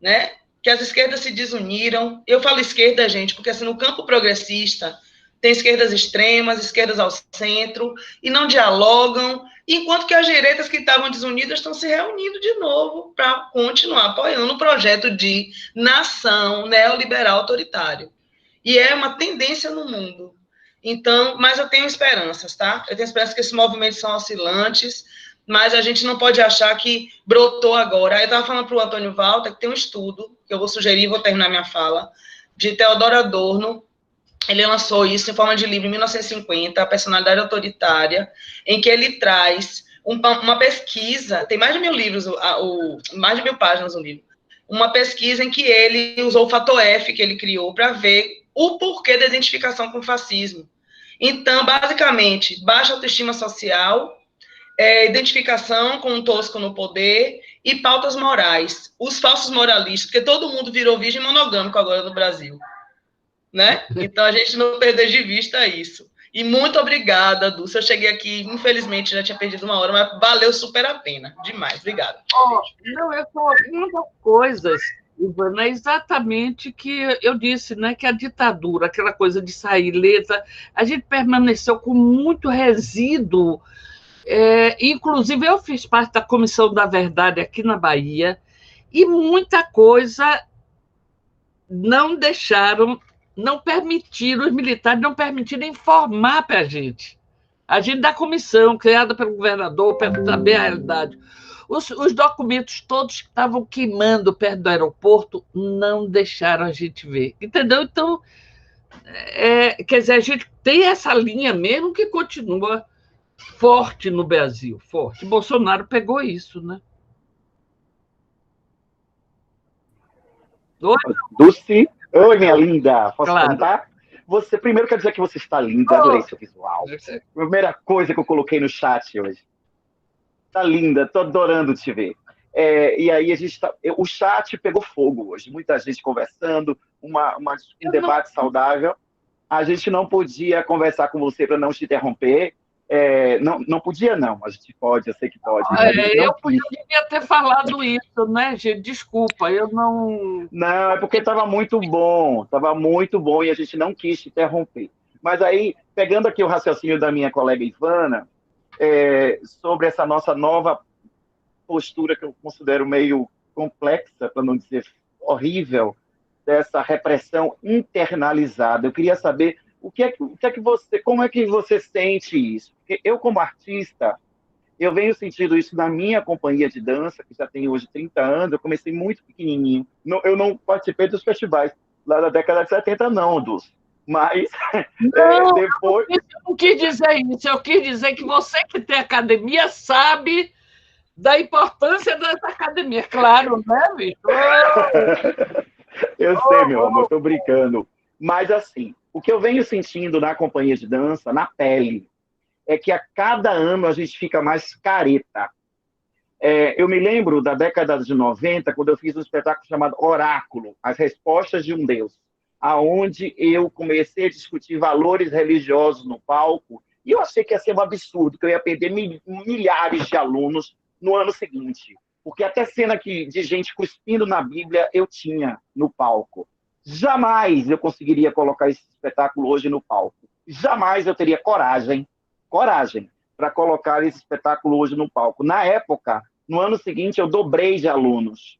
né? Que as esquerdas se desuniram. Eu falo esquerda, gente, porque assim, no campo progressista tem esquerdas extremas, esquerdas ao centro, e não dialogam, enquanto que as direitas que estavam desunidas estão se reunindo de novo para continuar apoiando o projeto de nação neoliberal autoritário. E é uma tendência no mundo. Então, mas eu tenho esperanças, tá? Eu tenho esperança que esses movimentos são oscilantes, mas a gente não pode achar que brotou agora. Eu estava falando para o Antônio Walter que tem um estudo, que eu vou sugerir, vou terminar minha fala, de Theodor Adorno. Ele lançou isso em forma de livro em 1950, A Personalidade Autoritária, em que ele traz uma pesquisa, tem mais de 1000 livros, mais de 1000 páginas o livro, uma pesquisa em que ele usou o fator F que ele criou para ver o porquê da identificação com o fascismo. Então, basicamente, baixa autoestima social, identificação com um tosco no poder e pautas morais. Os falsos moralistas, porque todo mundo virou virgem monogâmico agora no Brasil, né? Então, a gente não perder de vista isso. E muito obrigada, Dulce. Eu cheguei aqui, infelizmente, já tinha perdido 1 hora, mas valeu super a pena. Demais, obrigada. Não, uma das coisas, Ivana, é exatamente que eu disse, né, que a ditadura, aquela coisa de sair ilesa, a gente permaneceu com muito resíduo. Inclusive, eu fiz parte da Comissão da Verdade aqui na Bahia, e muita coisa não deixaram, não permitiram, os militares não permitiram informar para a gente. A gente da comissão, criada pelo governador, para saber a realidade. Os documentos todos que estavam queimando perto do aeroporto não deixaram a gente ver. Entendeu? Então, quer dizer, a gente tem essa linha mesmo que continua forte no Brasil, forte. Bolsonaro pegou isso, né? Oi? Dulce. Oi, minha linda. Posso Claro. contar? Você, primeiro, quero dizer que você está linda, adorei seu visual. Primeira coisa que eu coloquei no chat hoje. Está linda, estou adorando te ver. E aí, o chat pegou fogo hoje, muita gente conversando, um debate saudável. A gente não podia conversar com você para não te interromper. Não podia, não. A gente pode, eu sei que pode. Eu podia ter falado isso, né, gente? Desculpa, eu não... Não, é porque estava muito bom e a gente não quis te interromper. Mas aí, pegando aqui o raciocínio da minha colega Ivana, sobre essa nossa nova postura que eu considero meio complexa, para não dizer horrível, dessa repressão internalizada. Eu queria saber como é que você sente isso? Porque eu, como artista, eu venho sentindo isso na minha companhia de dança, que já tem hoje 30 anos, eu comecei muito pequenininho. Eu não participei dos festivais lá da década de 70, não, Dulce. Mas depois... Eu não quis dizer isso, eu quis dizer que você que tem academia sabe da importância dessa academia. Claro, né, bicho? Eu sei, meu amor, estou brincando. Mas, assim, o que eu venho sentindo na companhia de dança, na pele, é que a cada ano a gente fica mais careta. Eu me lembro da década de 90, quando eu fiz um espetáculo chamado Oráculo, As Respostas de um Deus, aonde eu comecei a discutir valores religiosos no palco, e eu achei que ia ser um absurdo, que eu ia perder milhares de alunos no ano seguinte. Porque até cena de gente cuspindo na Bíblia eu tinha no palco. Jamais eu conseguiria colocar esse espetáculo hoje no palco. Jamais eu teria coragem para colocar esse espetáculo hoje no palco. Na época, no ano seguinte, eu dobrei de alunos,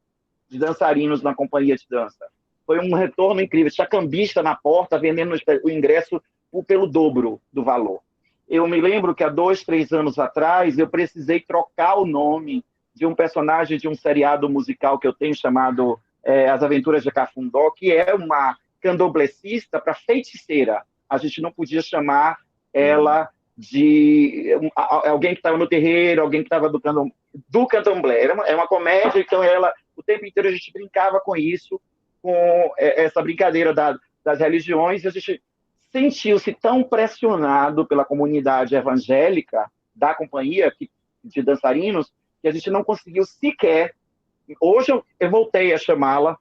de dançarinos na companhia de dança. Foi um retorno incrível. Tinha cambista na porta vendendo o ingresso pelo dobro do valor. Eu me lembro que há 2, 3 anos atrás, eu precisei trocar o nome de um personagem de um seriado musical que eu tenho chamado As Aventuras de Cafundó, que é uma candomblessista para feiticeira. A gente não podia chamar ela de alguém que estava no terreiro, alguém que estava do candomblé. É uma comédia, então o tempo inteiro a gente brincava com isso, com essa brincadeira das religiões, e a gente sentiu-se tão pressionado pela comunidade evangélica da companhia de dançarinos que a gente não conseguiu sequer. Hoje eu voltei a chamá-la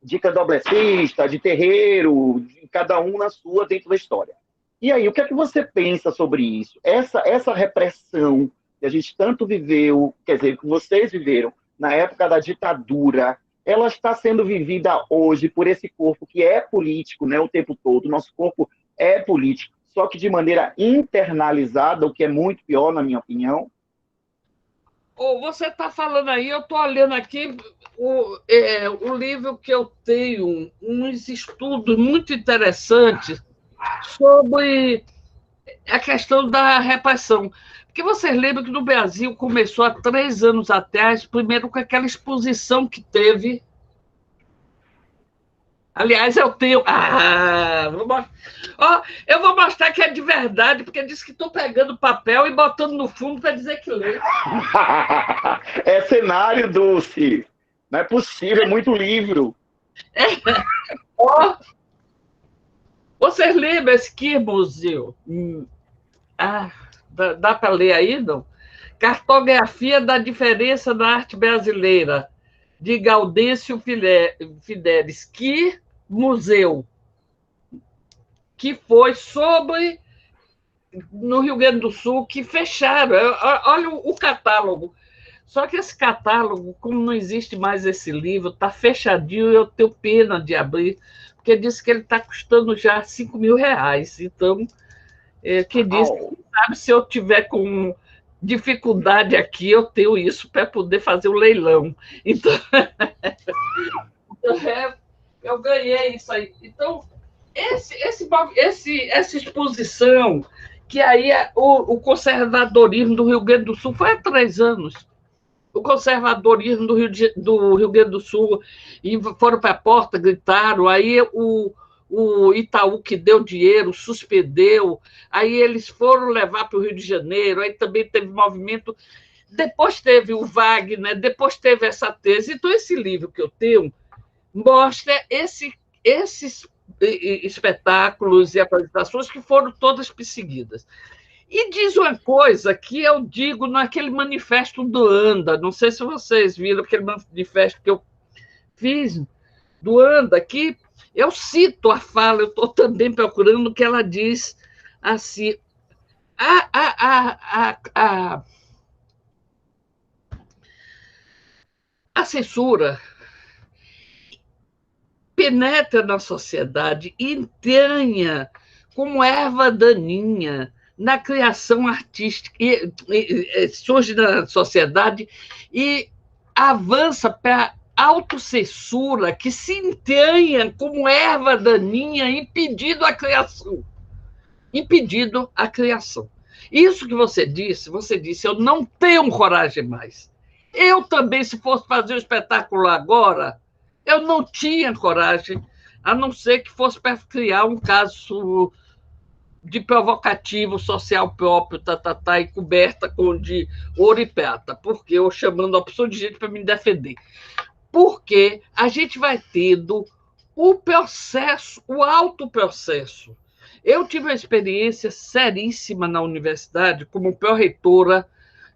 de candomblessista, de terreiro, de cada um na sua dentro da história. E aí, o que é que você pensa sobre isso? Essa repressão que a gente tanto viveu, quer dizer, que vocês viveram na época da ditadura, ela está sendo vivida hoje por esse corpo que é político, né, o tempo todo. Nosso corpo é político, só que de maneira internalizada, o que é muito pior, na minha opinião. Você está falando aí, eu estou olhando aqui o livro que eu tenho, uns estudos muito interessantes sobre a questão da repressão. Porque vocês lembram que no Brasil começou há 3 anos atrás, primeiro com aquela exposição que teve. Aliás, eu tenho. Eu vou mostrar que é de verdade, porque disse que estou pegando papel e botando no fundo para dizer que lê. É cenário, Dulce. Não é possível, é muito livro. Vocês lembram esse que museu? Dá para ler aí, não? Cartografia da Diferença na Arte Brasileira, de Gaudêncio Fidelis. Que museu? Que foi sobre, no Rio Grande do Sul, que fecharam. Olha o catálogo. Só que esse catálogo, como não existe mais esse livro, está fechadinho e eu tenho pena de abrir, porque disse que ele está custando já R$5.000. Então, que disse que sabe se eu tiver com dificuldade aqui, eu tenho isso para poder fazer o leilão. Então, eu ganhei isso aí. Então, essa exposição, que aí o conservadorismo do Rio Grande do Sul foi há 3 anos. O conservadorismo do Rio Grande do Sul, e foram para a porta, gritaram, aí o Itaú, que deu dinheiro, suspendeu, aí eles foram levar para o Rio de Janeiro, aí também teve movimento, depois teve o Wagner, depois teve essa tese. Então, esse livro que eu tenho mostra esses espetáculos e apresentações que foram todas perseguidas. E diz uma coisa que eu digo naquele manifesto do ANDA, não sei se vocês viram aquele manifesto que eu fiz do ANDA, que eu cito a fala, eu estou também procurando, que ela diz assim: a censura penetra na sociedade, entranha como erva daninha na criação artística, surge na sociedade e avança para a autocensura, que se entranha como erva daninha, impedindo a criação. Impedindo a criação. Isso que você disse, eu não tenho coragem mais. Eu também, se fosse fazer um espetáculo agora, eu não tinha coragem, a não ser que fosse para criar um caso de provocativo social próprio, e coberta de ouro e prata, porque eu chamando a opção de gente para me defender. Porque a gente vai tendo o processo, o autoprocesso. Eu tive uma experiência seríssima na universidade, como pró-reitora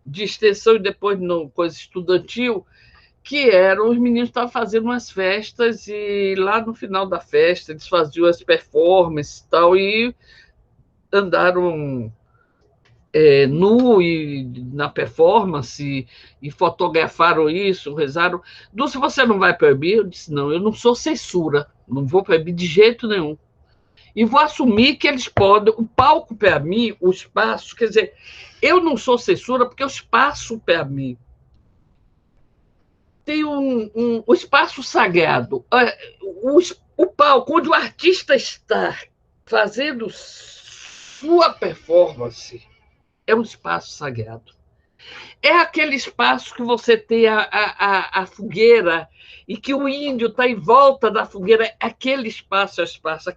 de extensão e depois no coisa estudantil, que eram os meninos estavam fazendo umas festas e lá no final da festa eles faziam as performances e tal, e andaram nu e na performance e fotografaram isso, rezaram. Dulce, você não vai proibir? Eu disse, não, eu não sou censura, não vou proibir de jeito nenhum. E vou assumir que eles podem, o palco para mim, o espaço, quer dizer, eu não sou censura porque o espaço para mim tem o espaço sagrado, o palco onde o artista está fazendo sua performance é um espaço sagrado. É aquele espaço que você tem a fogueira e que o índio está em volta da fogueira, aquele espaço é o espaço.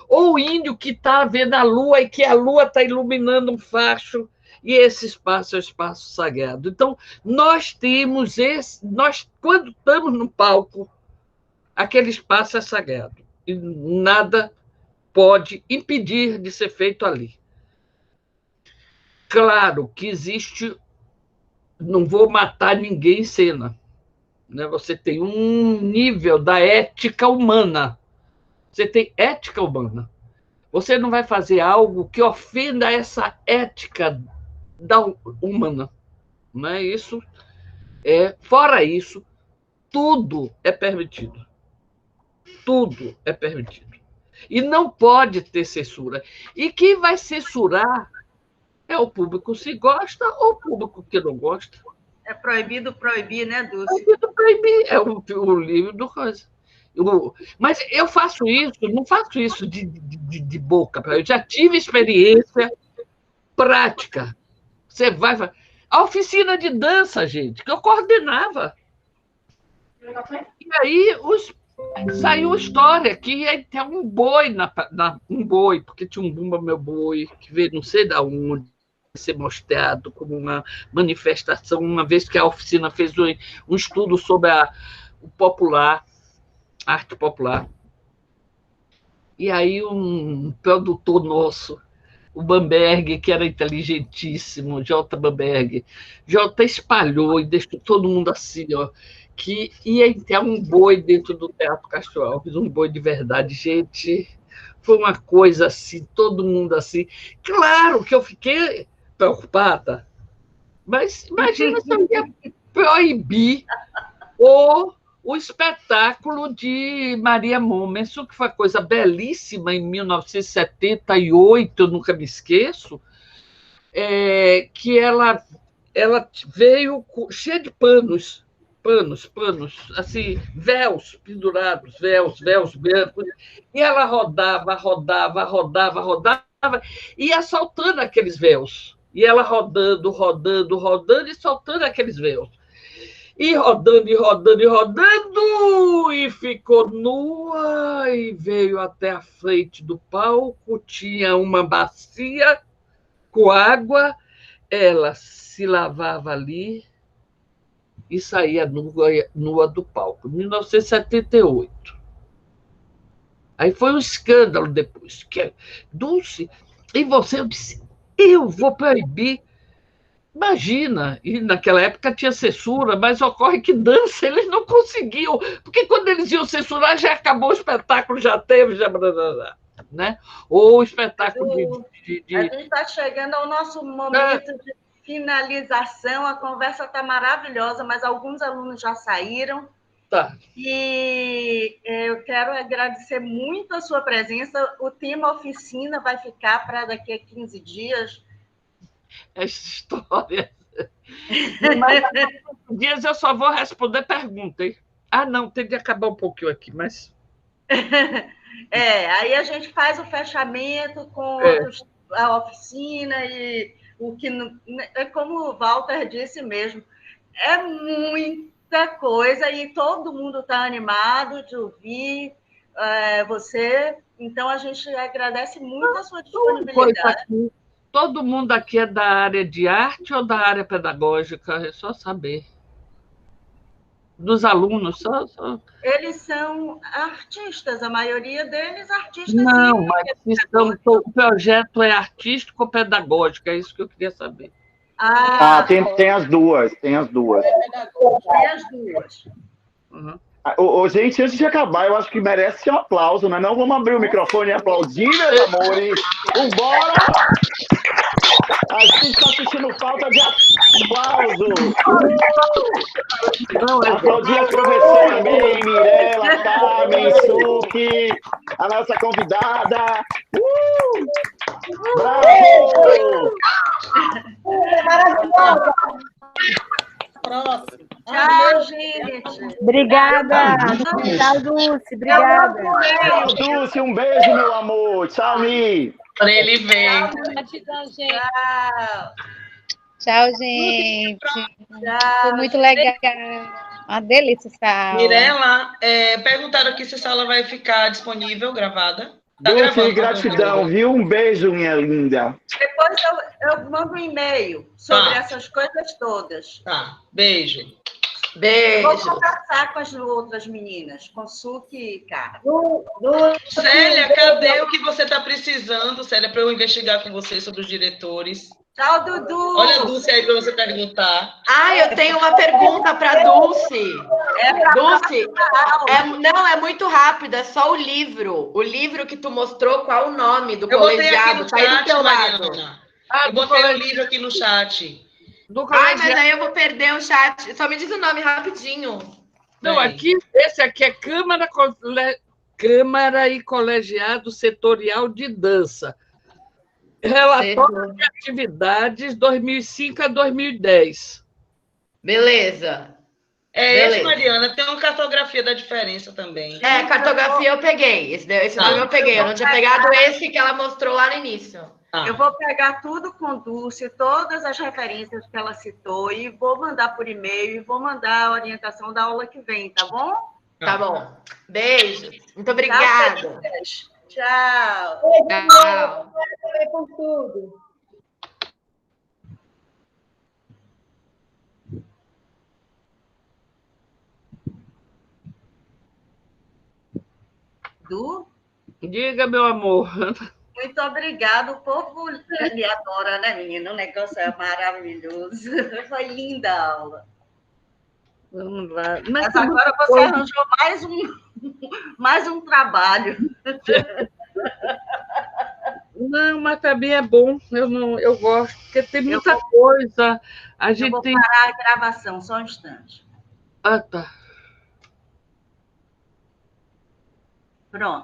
Ou o índio que está vendo a lua e que a lua está iluminando um facho, e esse espaço é o espaço sagrado. Então, nós temos quando estamos no palco, aquele espaço é sagrado. E nada pode impedir de ser feito ali. Claro que existe, não vou matar ninguém em cena, né? Você tem um nível da ética humana, você tem ética humana. Você não vai fazer algo que ofenda essa ética humana, não é isso? Fora isso, tudo é permitido. Tudo é permitido. E não pode ter censura. E quem vai censurar é o público se gosta ou o público que não gosta. É proibido proibir, né, Dulce? Proibido proibir. É o livro do coisa. Mas eu faço isso, não faço isso de boca. Eu já tive experiência prática. Você vai... A oficina de dança, gente, que eu coordenava. E aí saiu a história que ia ter um boi, um boi, porque tinha um Bumba Meu Boi, que veio não sei de onde, ser mostrado como uma manifestação, uma vez que a oficina fez um estudo sobre o popular, arte popular. E aí um produtor nosso, o Bamberg, que era inteligentíssimo, J. Bamberg, J. espalhou e deixou todo mundo assim, ó, que ia ter um boi dentro do Teatro Castro Alves, um boi de verdade. Gente, foi uma coisa assim, todo mundo assim. Claro que eu fiquei preocupada, mas imagina se eu ia proibir o espetáculo de Maria Momenson, que foi uma coisa belíssima em 1978, eu nunca me esqueço, que ela veio cheia de panos, assim, véus pendurados, véus brancos, e ela rodava, e ia soltando aqueles véus, e ela rodando, e soltando aqueles véus. E rodando, e ficou nua, e veio até a frente do palco, tinha uma bacia com água, ela se lavava ali e saía nua do palco, em 1978. Aí foi um escândalo depois, que Dulce, e você, eu disse, eu vou proibir. Imagina, e naquela época tinha censura, mas ocorre que dança eles não conseguiam, porque quando eles iam censurar já acabou o espetáculo, já teve, né? Ou o espetáculo A gente está chegando ao nosso momento de finalização, a conversa está maravilhosa, mas alguns alunos já saíram. Tá. E eu quero agradecer muito a sua presença. O tema oficina vai ficar para daqui a 15 dias. Essa história. Mas há dias eu só vou responder pergunta, hein? Não, tem de acabar um pouquinho aqui, mas... Aí a gente faz o fechamento com a oficina e o que... Como o Walter disse mesmo, é muita coisa e todo mundo está animado de ouvir você. Então, a gente agradece muito a sua disponibilidade. Todo mundo aqui é da área de arte ou da área pedagógica? É só saber. Dos alunos, só... Eles são artistas, a maioria deles artistas. Não, mas o projeto é artístico-pedagógico, é isso que eu queria saber. Tem as duas. Tem as duas. Uhum. Gente, antes de acabar, eu acho que merece um aplauso, né? Não vamos abrir o microfone e aplaudir, meus amores. Vambora! A gente está sentindo falta de aplauso. Aplaudir a professora Mirela, Carmen, Suki, a nossa convidada. Bravo! Maravilhosa! Próximo. Tchau, gente. Obrigada. Tchau, Dulce. Obrigada. Tchau, Dulce. Um beijo, meu amor. Tchau, Mi. Para ele ver. Gratidão, gente. Tchau, gente. Tchau. Foi muito legal. Uma delícia essa aula. Mirela, perguntaram aqui se essa aula vai ficar disponível, gravada. Tá Dulce, gravando, gratidão, viu? Um beijo, minha linda. Depois eu mando um e-mail sobre essas coisas todas. Tá, beijo. Beijo. Vou conversar com as outras meninas, com Suki e Carla. Célia, cadê o que você está precisando, Célia, para eu investigar com você sobre os diretores? Tchau, Dudu. Olha a Dulce aí para você perguntar. Ah, eu tenho uma pergunta para Dulce. Dulce, não, é muito rápido, é só o livro. O livro que tu mostrou, qual o nome do colegiado? Tá aí do teu lado. Ah, eu botei o livro aqui no chat. Ai, mas aí eu vou perder o chat. Só me diz o nome rapidinho. Não, esse aqui é Câmara e Colegiado Setorial de Dança. Relatório de atividades 2005 a 2010. Beleza. Esse, Mariana, tem uma cartografia da diferença também. Cartografia eu peguei. Esse nome eu peguei. Eu não tinha pegado esse que ela mostrou lá no início. Eu vou pegar tudo com Dulce, todas as referências que ela citou, e vou mandar por e-mail, e vou mandar a orientação da aula que vem, tá bom? Tá bom. Beijo. Muito obrigada. Tchau. Tchau. Por tudo. Du? Diga, meu amor. Muito obrigada. O povo me adora, né, menina? O negócio é maravilhoso. Foi linda a aula. Vamos lá. Mas agora você arranjou mais um trabalho. Não, mas também é bom. Eu gosto, porque tem muita coisa. Eu vou parar a gravação, só um instante. Ah, tá. Pronto.